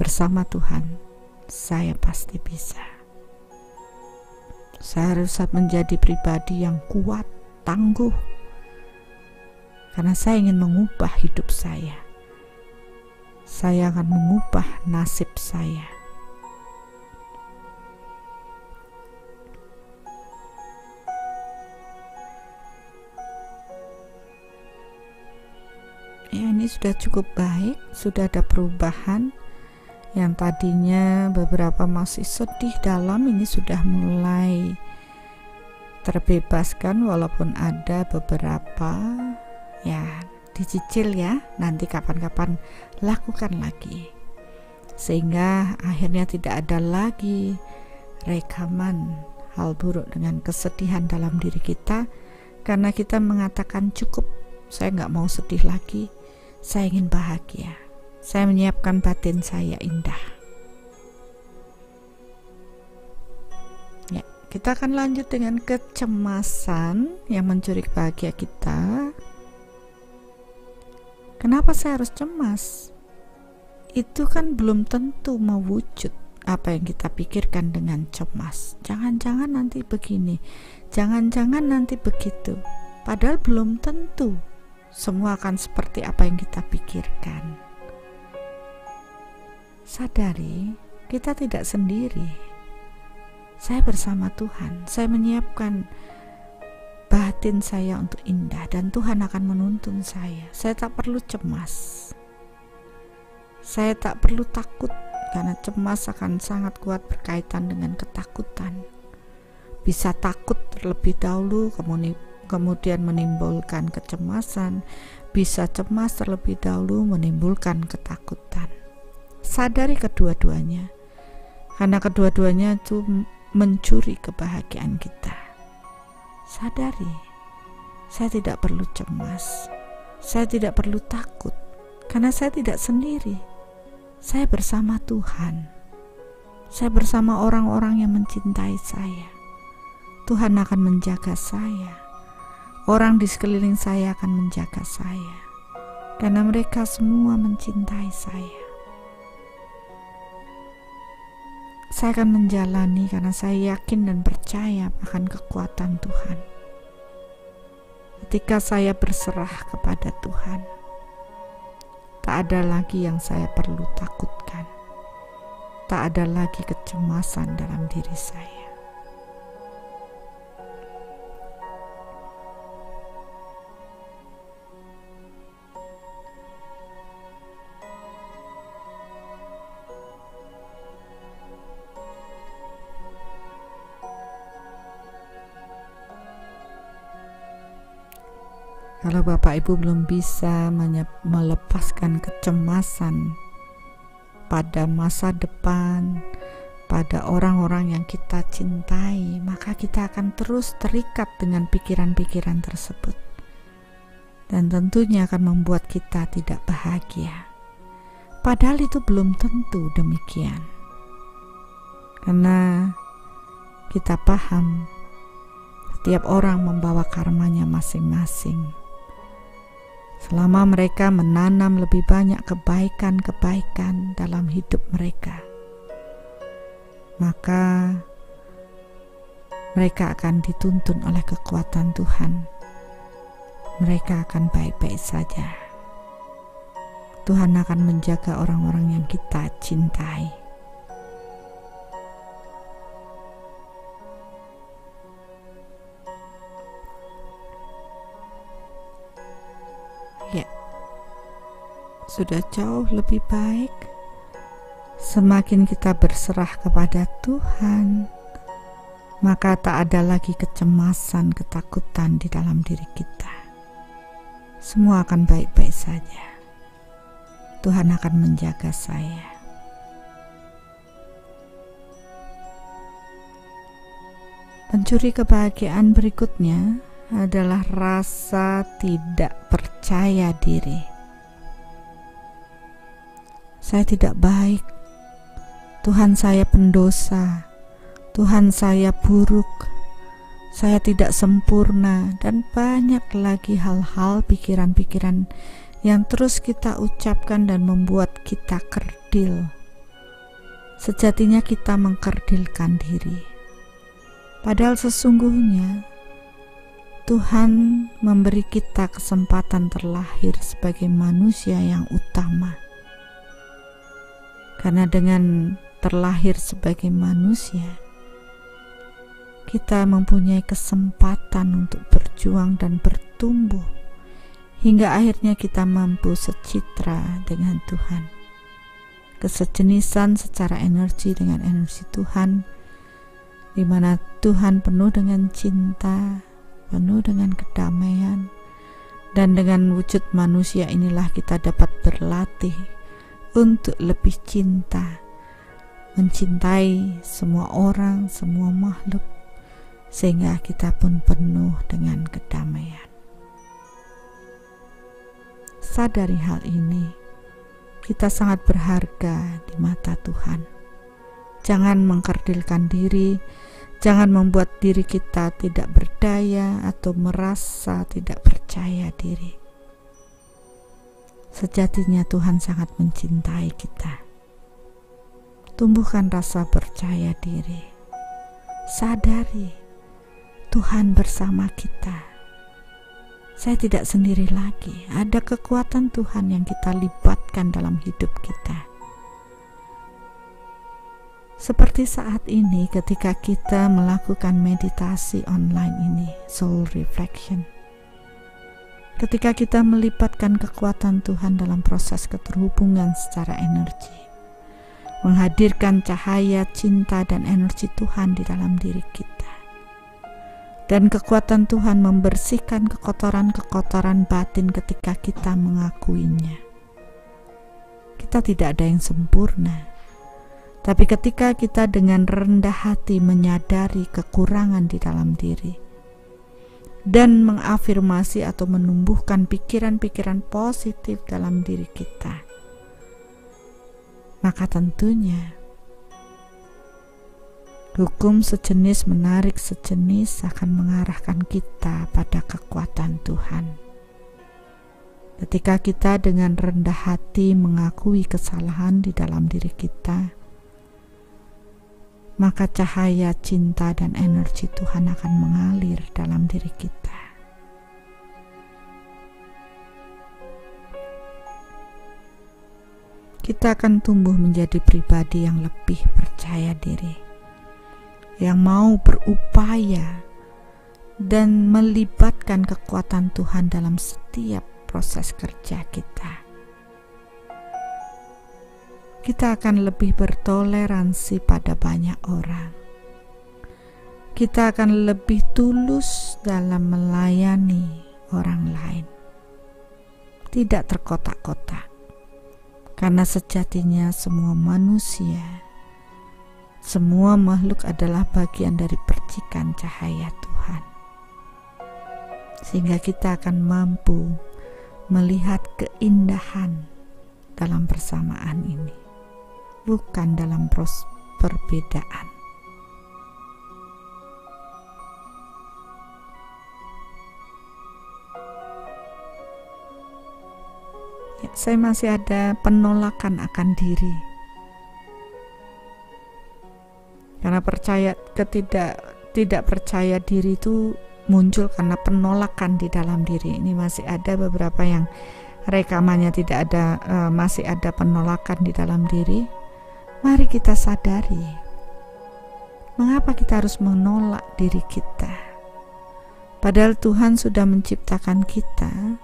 Bersama Tuhan, saya pasti bisa. Saya harus menjadi pribadi yang kuat, tangguh, karena saya ingin mengubah hidup saya. Saya akan mengubah nasib saya. Ya, ini sudah cukup baik, sudah ada perubahan. Yang tadinya beberapa masih sedih dalam, ini sudah mulai terbebaskan, walaupun ada beberapa ya dicicil ya, nanti kapan-kapan lakukan lagi, sehingga akhirnya tidak ada lagi rekaman hal buruk dengan kesedihan dalam diri kita, karena kita mengatakan cukup, saya nggak mau sedih lagi, saya ingin bahagia, saya menyiapkan batin saya indah. Kita akan lanjut dengan kecemasan yang mencuri bahagia kita. Kenapa saya harus cemas? Itu kan belum tentu mewujud apa yang kita pikirkan dengan cemas. Jangan-jangan nanti begini, jangan-jangan nanti begitu. Padahal belum tentu semua akan seperti apa yang kita pikirkan. Sadari, kita tidak sendiri. Saya bersama Tuhan, saya menyiapkan batin saya untuk indah, dan Tuhan akan menuntun saya. Saya tak perlu cemas, saya tak perlu takut, karena cemas akan sangat kuat berkaitan dengan ketakutan. Bisa takut terlebih dahulu, kemudian menimbulkan kecemasan, bisa cemas terlebih dahulu menimbulkan ketakutan. Sadari kedua-duanya, karena kedua-duanya itu mencuri kebahagiaan kita. Sadari, saya tidak perlu cemas, saya tidak perlu takut, karena saya tidak sendiri. saya bersama Tuhan. Saya bersama orang-orang yang mencintai saya. Tuhan akan menjaga saya. Orang di sekeliling saya akan menjaga saya. Karena mereka semua mencintai saya. Saya akan menjalani karena saya yakin dan percaya akan kekuatan Tuhan. Ketika saya berserah kepada Tuhan, tak ada lagi yang saya perlu takutkan. Tak ada lagi kecemasan dalam diri saya. Kalau Bapak Ibu belum bisa melepaskan kecemasan pada masa depan, pada orang-orang yang kita cintai, maka kita akan terus terikat dengan pikiran-pikiran tersebut. Dan tentunya akan membuat kita tidak bahagia. Padahal itu belum tentu demikian. Karena kita paham setiap orang membawa karmanya masing-masing. Selama mereka menanam lebih banyak kebaikan-kebaikan dalam hidup mereka, maka mereka akan dituntun oleh kekuatan Tuhan. Mereka akan baik-baik saja. Tuhan akan menjaga orang-orang yang kita cintai. Ya, sudah jauh lebih baik. Semakin kita berserah kepada Tuhan, maka tak ada lagi kecemasan, ketakutan di dalam diri kita. Semua akan baik-baik saja. Tuhan akan menjaga saya. Pencuri kebahagiaan berikutnya adalah rasa tidak percaya diri. Saya tidak baik. Tuhan saya pendosa. Tuhan saya buruk. Saya tidak sempurna, dan banyak lagi hal-hal, pikiran-pikiran yang terus kita ucapkan dan membuat kita kerdil. Sejatinya kita mengkerdilkan diri. Padahal sesungguhnya Tuhan memberi kita kesempatan terlahir sebagai manusia yang utama. Karena dengan terlahir sebagai manusia, kita mempunyai kesempatan untuk berjuang dan bertumbuh hingga akhirnya kita mampu secitra dengan Tuhan. Kesejenisan secara energi dengan energi Tuhan, di mana Tuhan penuh dengan cinta, penuh dengan kedamaian, dan dengan wujud manusia inilah kita dapat berlatih untuk lebih cinta, mencintai semua orang, semua makhluk, sehingga kita pun penuh dengan kedamaian. Sadari hal ini, kita sangat berharga di mata Tuhan. Jangan mengkerdilkan diri, jangan membuat diri kita tidak berdaya atau merasa tidak percaya diri. Sejatinya Tuhan sangat mencintai kita. Tumbuhkan rasa percaya diri. Sadari Tuhan bersama kita. Saya tidak sendiri lagi. Ada kekuatan Tuhan yang kita libatkan dalam hidup kita. Seperti saat ini ketika kita melakukan meditasi online ini, Soul Reflection. Ketika kita melibatkan kekuatan Tuhan dalam proses keterhubungan secara energi, menghadirkan cahaya, cinta, dan energi Tuhan di dalam diri kita. Dan kekuatan Tuhan membersihkan kekotoran-kekotoran batin ketika kita mengakuinya. Kita tidak ada yang sempurna. Tapi ketika kita dengan rendah hati menyadari kekurangan di dalam diri dan mengafirmasi atau menumbuhkan pikiran-pikiran positif dalam diri kita, maka tentunya hukum sejenis menarik sejenis akan mengarahkan kita pada kekuatan Tuhan. Ketika kita dengan rendah hati mengakui kesalahan di dalam diri kita, maka cahaya cinta dan energi Tuhan akan mengalir dalam diri kita. Kita akan tumbuh menjadi pribadi yang lebih percaya diri, yang mau berupaya dan melibatkan kekuatan Tuhan dalam setiap proses kerja kita. Kita akan lebih bertoleransi pada banyak orang. Kita akan lebih tulus dalam melayani orang lain, tidak terkotak-kotak, karena sejatinya semua manusia, semua makhluk adalah bagian dari percikan cahaya Tuhan, sehingga kita akan mampu melihat keindahan dalam persamaan ini, bukan dalam perbedaan. Ya, saya masih ada penolakan akan diri, karena tidak percaya diri itu muncul karena penolakan di dalam diri. Ini masih ada beberapa yang rekamannya tidak ada, masih ada penolakan di dalam diri. Mari kita sadari, mengapa kita harus menolak diri kita, padahal Tuhan sudah menciptakan kita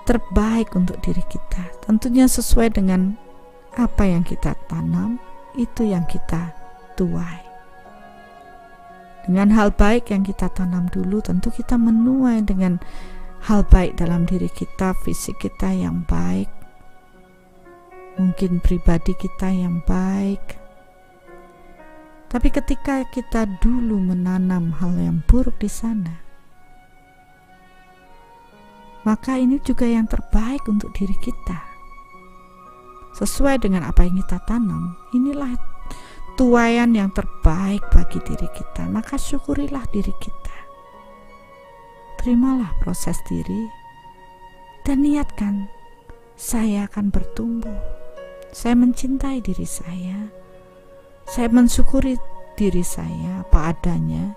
terbaik untuk diri kita. Tentunya sesuai dengan apa yang kita tanam, itu yang kita tuai. Dengan hal baik yang kita tanam dulu, tentu kita menuai dengan hal baik dalam diri kita, fisik kita yang baik, mungkin pribadi kita yang baik. Tapi ketika kita dulu menanam hal yang buruk di sana, maka ini juga yang terbaik untuk diri kita. Sesuai dengan apa yang kita tanam, inilah tuaian yang terbaik bagi diri kita. Maka syukurilah diri kita, terimalah proses diri, dan niatkan, saya akan bertumbuh, saya mencintai diri saya mensyukuri diri saya apa adanya,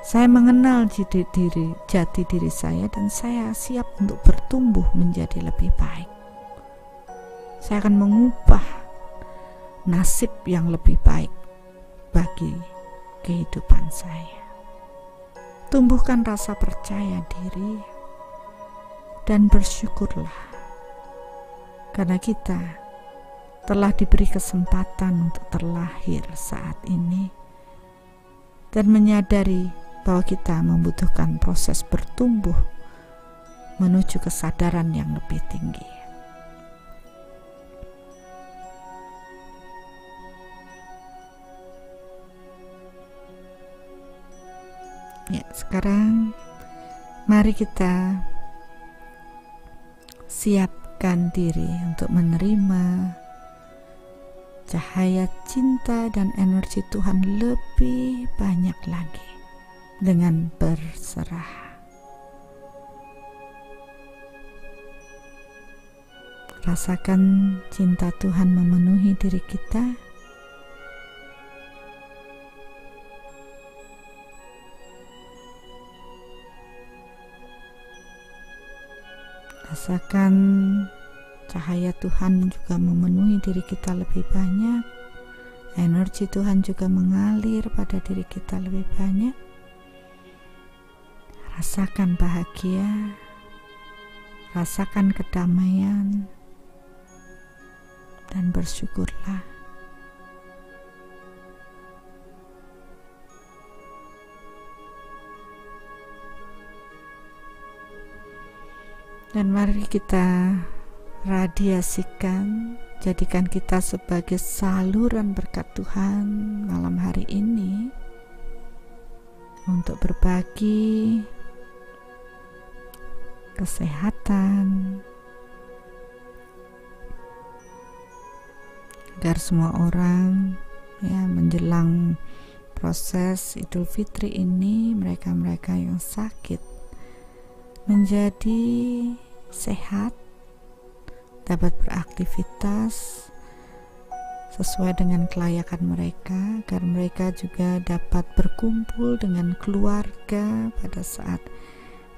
saya mengenal jati diri saya, dan saya siap untuk bertumbuh menjadi lebih baik. Saya akan mengubah nasib yang lebih baik bagi kehidupan saya. Tumbuhkan rasa percaya diri dan bersyukurlah, karena kita telah diberi kesempatan untuk terlahir saat ini dan menyadari bahwa kita membutuhkan proses bertumbuh menuju kesadaran yang lebih tinggi. Ya, sekarang mari kita siapkan diri untuk menerima cahaya cinta dan energi Tuhan lebih banyak lagi dengan berserah. Rasakan cinta Tuhan memenuhi diri kita. Rasakan cahaya Tuhan juga memenuhi diri kita lebih banyak. Energi Tuhan juga mengalir pada diri kita lebih banyak. Rasakan bahagia, rasakan kedamaian, dan bersyukurlah. Dan mari kita radiasikan, jadikan kita sebagai saluran berkat Tuhan malam hari ini untuk berbagi kesehatan, agar semua orang ya menjelang proses Idul Fitri ini, mereka-mereka yang sakit menjadi sehat, dapat beraktivitas sesuai dengan kelayakan mereka, agar mereka juga dapat berkumpul dengan keluarga pada saat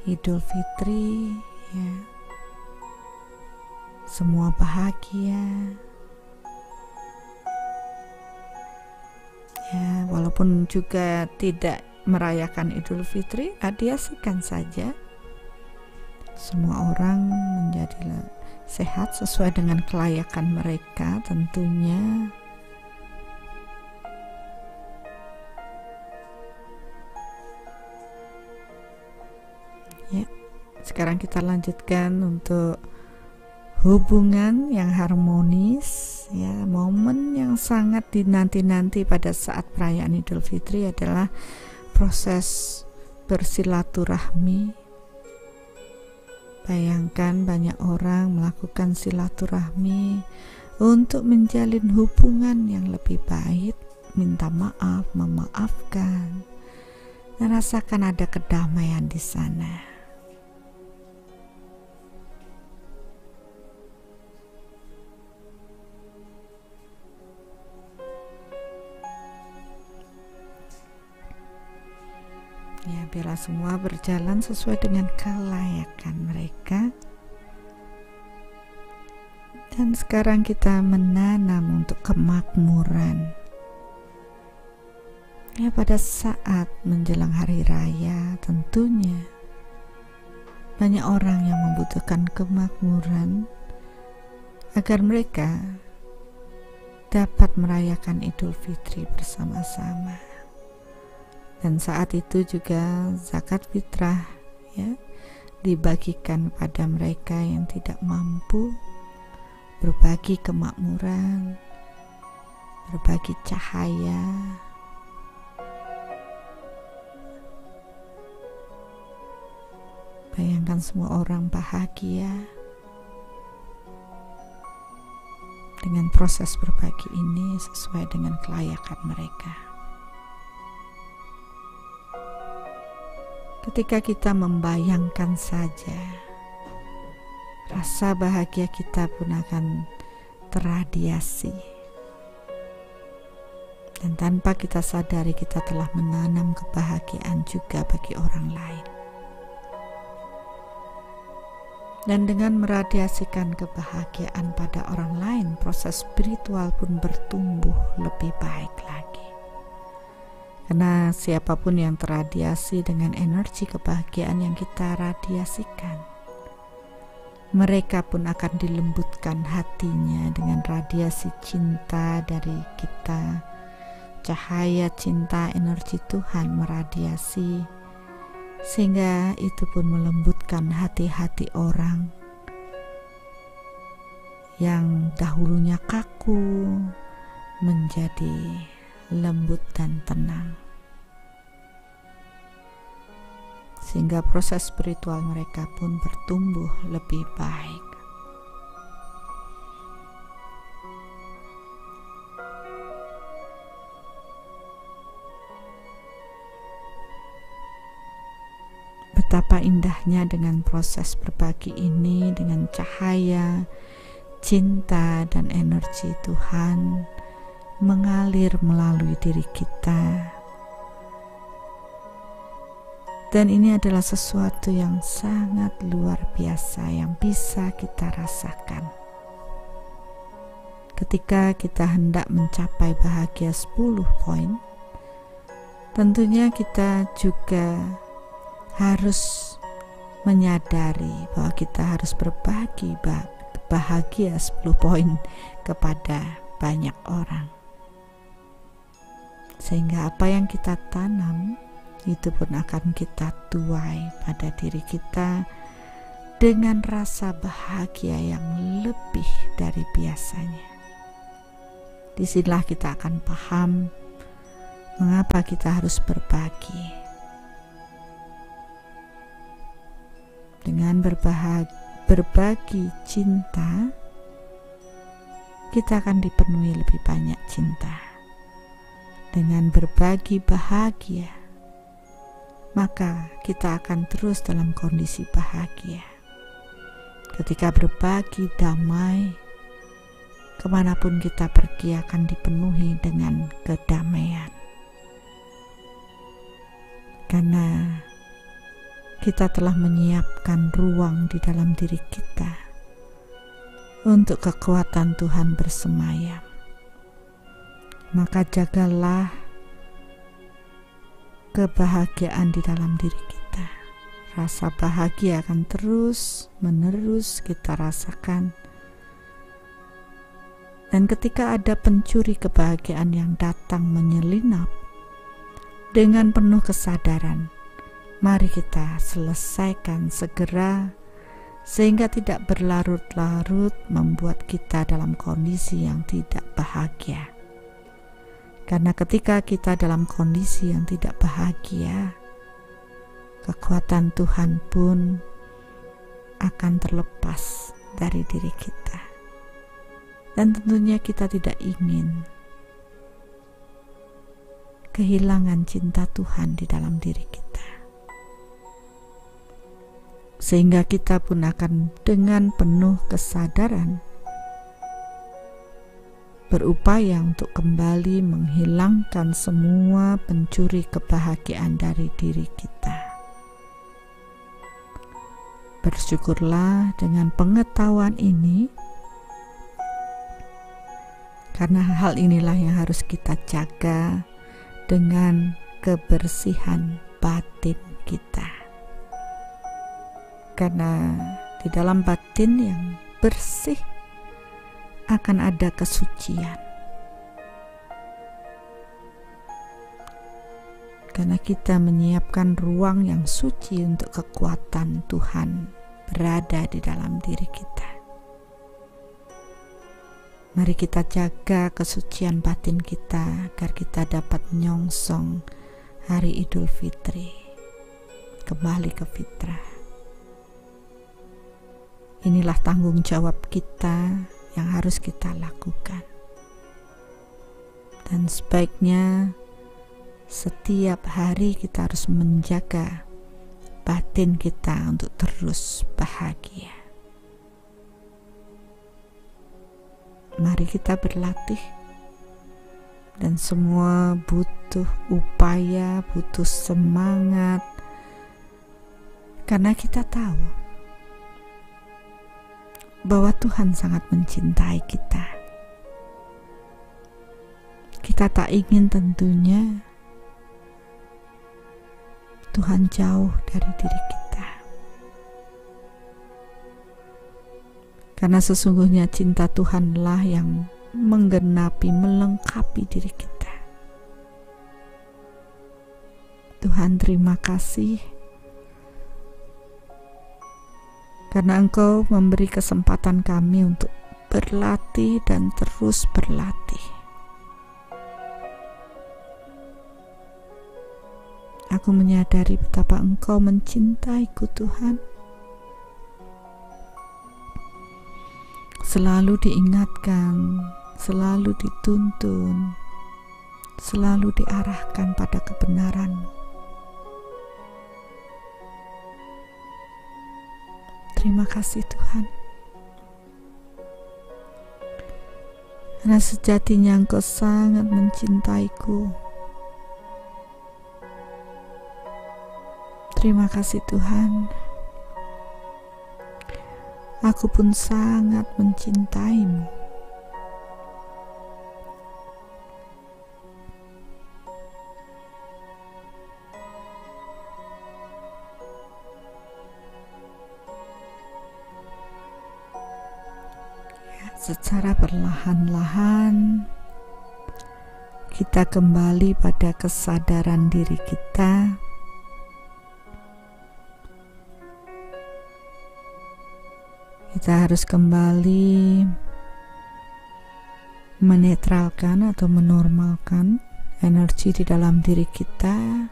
Idul Fitri, ya. Semua bahagia. Ya, walaupun juga tidak merayakan Idul Fitri, adiasikan saja. Semua orang menjadi sehat sesuai dengan kelayakan mereka tentunya. Ya, sekarang kita lanjutkan untuk hubungan yang harmonis, ya. Momen yang sangat dinanti-nanti pada saat perayaan Idul Fitri adalah proses bersilaturahmi. Bayangkan banyak orang melakukan silaturahmi untuk menjalin hubungan yang lebih baik, minta maaf, memaafkan, dan rasakan ada kedamaian di sana. Ya, biarlah semua berjalan sesuai dengan kelayakan mereka. Dan sekarang kita menanam untuk kemakmuran. Ya, pada saat menjelang hari raya tentunya banyak orang yang membutuhkan kemakmuran agar mereka dapat merayakan Idul Fitri bersama-sama. Dan saat itu juga zakat fitrah, ya, dibagikan pada mereka yang tidak mampu, berbagi kemakmuran, berbagi cahaya. Bayangkan semua orang bahagia dengan proses berbagi ini sesuai dengan kelayakan mereka. Ketika kita membayangkan saja, rasa bahagia kita pun akan terradiasi. Dan tanpa kita sadari, kita telah menanam kebahagiaan juga bagi orang lain. Dan dengan meradiasikan kebahagiaan pada orang lain, proses spiritual pun bertumbuh lebih baik lagi. Karena siapapun yang terradiasi dengan energi kebahagiaan yang kita radiasikan, mereka pun akan dilembutkan hatinya dengan radiasi cinta dari kita. Cahaya cinta, energi Tuhan meradiasi, sehingga itu pun melembutkan hati-hati orang yang dahulunya kaku menjadi lembut dan tenang, sehingga proses spiritual mereka pun bertumbuh lebih baik. Betapa indahnya dengan proses berbagi ini, dengan cahaya, cinta, dan energi Tuhan mengalir melalui diri kita. Dan ini adalah sesuatu yang sangat luar biasa yang bisa kita rasakan. Ketika kita hendak mencapai bahagia 10 poin, tentunya kita juga harus menyadari bahwa kita harus berbagi bahagia 10 poin kepada banyak orang. Sehingga apa yang kita tanam itu pun akan kita tuai pada diri kita dengan rasa bahagia yang lebih dari biasanya. Disinilah kita akan paham mengapa kita harus berbagi. Dengan berbagi cinta, kita akan dipenuhi lebih banyak cinta. Dengan berbagi bahagia, maka kita akan terus dalam kondisi bahagia. Ketika berbagi damai, kemanapun kita pergi akan dipenuhi dengan kedamaian. Karena kita telah menyiapkan ruang di dalam diri kita untuk kekuatan Tuhan bersemayam. Maka jagalah kebahagiaan di dalam diri kita. Rasa bahagia akan terus menerus kita rasakan. Dan ketika ada pencuri kebahagiaan yang datang menyelinap, dengan penuh kesadaran, mari kita selesaikan segera, sehingga tidak berlarut-larut membuat kita dalam kondisi yang tidak bahagia. Karena ketika kita dalam kondisi yang tidak bahagia, kekuatan Tuhan pun akan terlepas dari diri kita. Dan tentunya kita tidak ingin kehilangan cinta Tuhan di dalam diri kita. Sehingga kita pun akan dengan penuh kesadaran berupaya untuk kembali menghilangkan semua pencuri kebahagiaan dari diri kita. Bersyukurlah dengan pengetahuan ini, karena hal inilah yang harus kita jaga dengan kebersihan batin kita. Karena di dalam batin yang bersih akan ada kesucian. Karena kita menyiapkan ruang yang suci untuk kekuatan Tuhan berada di dalam diri kita. Mari kita jaga kesucian batin kita agar kita dapat menyongsong hari Idul Fitri, kembali ke fitrah. Inilah tanggung jawab kita yang harus kita lakukan. Dan sebaiknya setiap hari kita harus menjaga batin kita untuk terus bahagia. Mari kita berlatih, dan semua butuh upaya, butuh semangat, karena kita tahu bahwa Tuhan sangat mencintai kita. Kita tak ingin tentunya Tuhan jauh dari diri kita. Karena sesungguhnya cinta Tuhanlah yang menggenapi, melengkapi diri kita. Tuhan, terima kasih karena Engkau memberi kesempatan kami untuk berlatih dan terus berlatih. Aku menyadari betapa Engkau mencintaiku, Tuhan. Selalu diingatkan, selalu dituntun, selalu diarahkan pada kebenaran-Mu. Terima kasih Tuhan. Karena sejatinya Engkau sangat mencintaiku. Terima kasih Tuhan. Aku pun sangat mencintai-Mu. Secara perlahan-lahan kita kembali pada kesadaran diri kita. Kita harus kembali menetralkan atau menormalkan energi di dalam diri kita.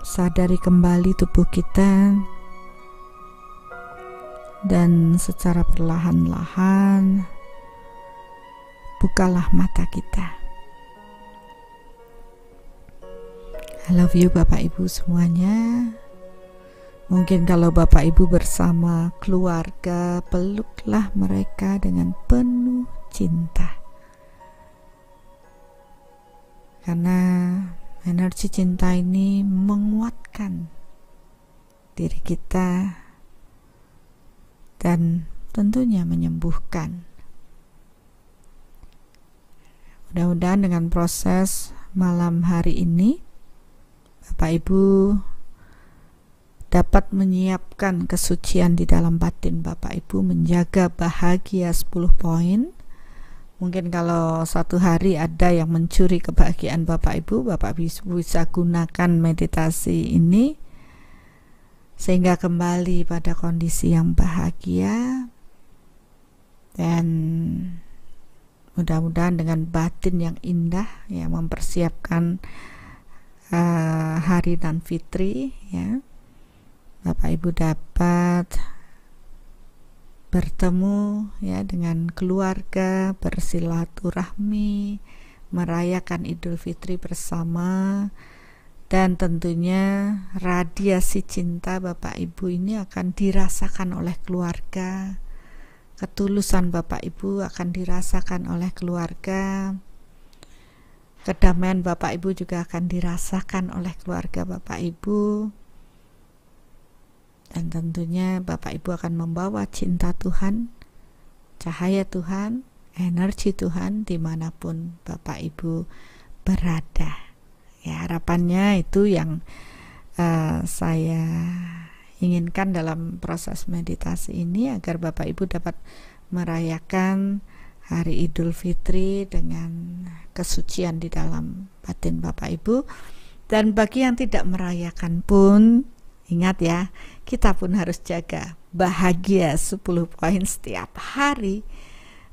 Sadari kembali tubuh kita dan secara perlahan-lahan bukalah mata kita. I love you Bapak Ibu semuanya. Mungkin kalau Bapak Ibu bersama keluarga, peluklah mereka dengan penuh cinta. Karena energi cinta ini menguatkan diri kita dan tentunya menyembuhkan. Mudah-mudahan dengan proses malam hari ini Bapak Ibu dapat menyiapkan kesucian di dalam batin Bapak Ibu, menjaga bahagia 10 poin. Mungkin kalau satu hari ada yang mencuri kebahagiaan Bapak Ibu, Bapak Ibu bisa gunakan meditasi ini sehingga kembali pada kondisi yang bahagia, dan mudah-mudahan dengan batin yang indah yang mempersiapkan hari dan fitri, ya, Bapak Ibu dapat bertemu ya dengan keluarga, bersilaturahmi, merayakan Idul Fitri bersama, dan tentunya radiasi cinta Bapak Ibu ini akan dirasakan oleh keluarga. Ketulusan Bapak Ibu akan dirasakan oleh keluarga. Kedamaian Bapak Ibu juga akan dirasakan oleh keluarga Bapak Ibu. Dan tentunya Bapak Ibu akan membawa cinta Tuhan, cahaya Tuhan, energi Tuhan dimanapun Bapak Ibu berada. Ya, harapannya itu yang saya inginkan dalam proses meditasi ini, agar Bapak Ibu dapat merayakan hari Idul Fitri dengan kesucian di dalam batin Bapak Ibu. Dan bagi yang tidak merayakan pun, ingat ya, kita pun harus jaga bahagia 10 poin setiap hari,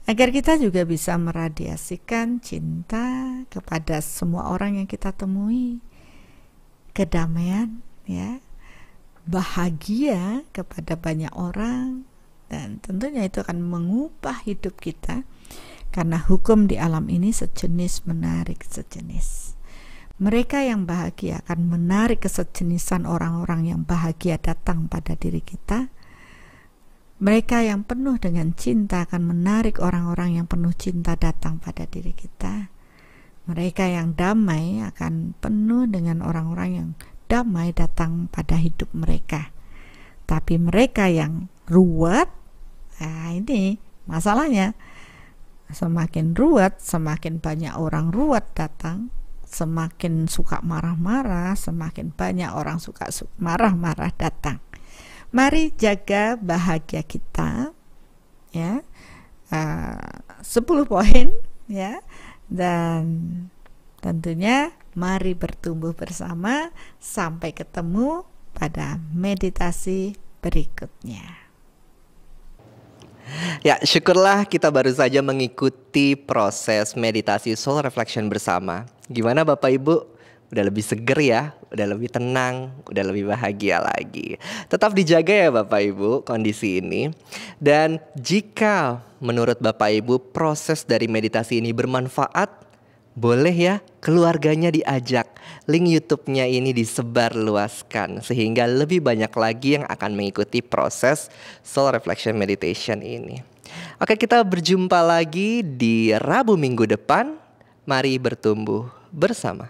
agar kita juga bisa meradiasikan cinta kepada semua orang yang kita temui, kedamaian, ya, bahagia kepada banyak orang, dan tentunya itu akan mengubah hidup kita, karena hukum di alam ini sejenis menarik sejenis. Mereka yang bahagia akan menarik kesejenisan orang-orang yang bahagia datang pada diri kita. Mereka yang penuh dengan cinta akan menarik orang-orang yang penuh cinta datang pada diri kita. Mereka yang damai akan penuh dengan orang-orang yang damai datang pada hidup mereka. Tapi mereka yang ruwet, nah ini masalahnya. Semakin ruwet, semakin banyak orang ruwet datang. Semakin suka marah-marah, semakin banyak orang suka marah-marah datang. Mari jaga bahagia kita, ya, 10 poin, ya, dan tentunya mari bertumbuh bersama. Sampai ketemu pada meditasi berikutnya. Ya, syukurlah kita baru saja mengikuti proses meditasi soul reflection bersama. Gimana Bapak Ibu? Udah lebih seger ya, udah lebih tenang, udah lebih bahagia lagi. Tetap dijaga ya Bapak Ibu kondisi ini. Dan jika menurut Bapak Ibu proses dari meditasi ini bermanfaat, boleh ya keluarganya diajak. Link YouTube-nya ini disebarluaskan sehingga lebih banyak lagi yang akan mengikuti proses Soul Reflection Meditation ini. Oke, kita berjumpa lagi di Rabu minggu depan. Mari bertumbuh bersama.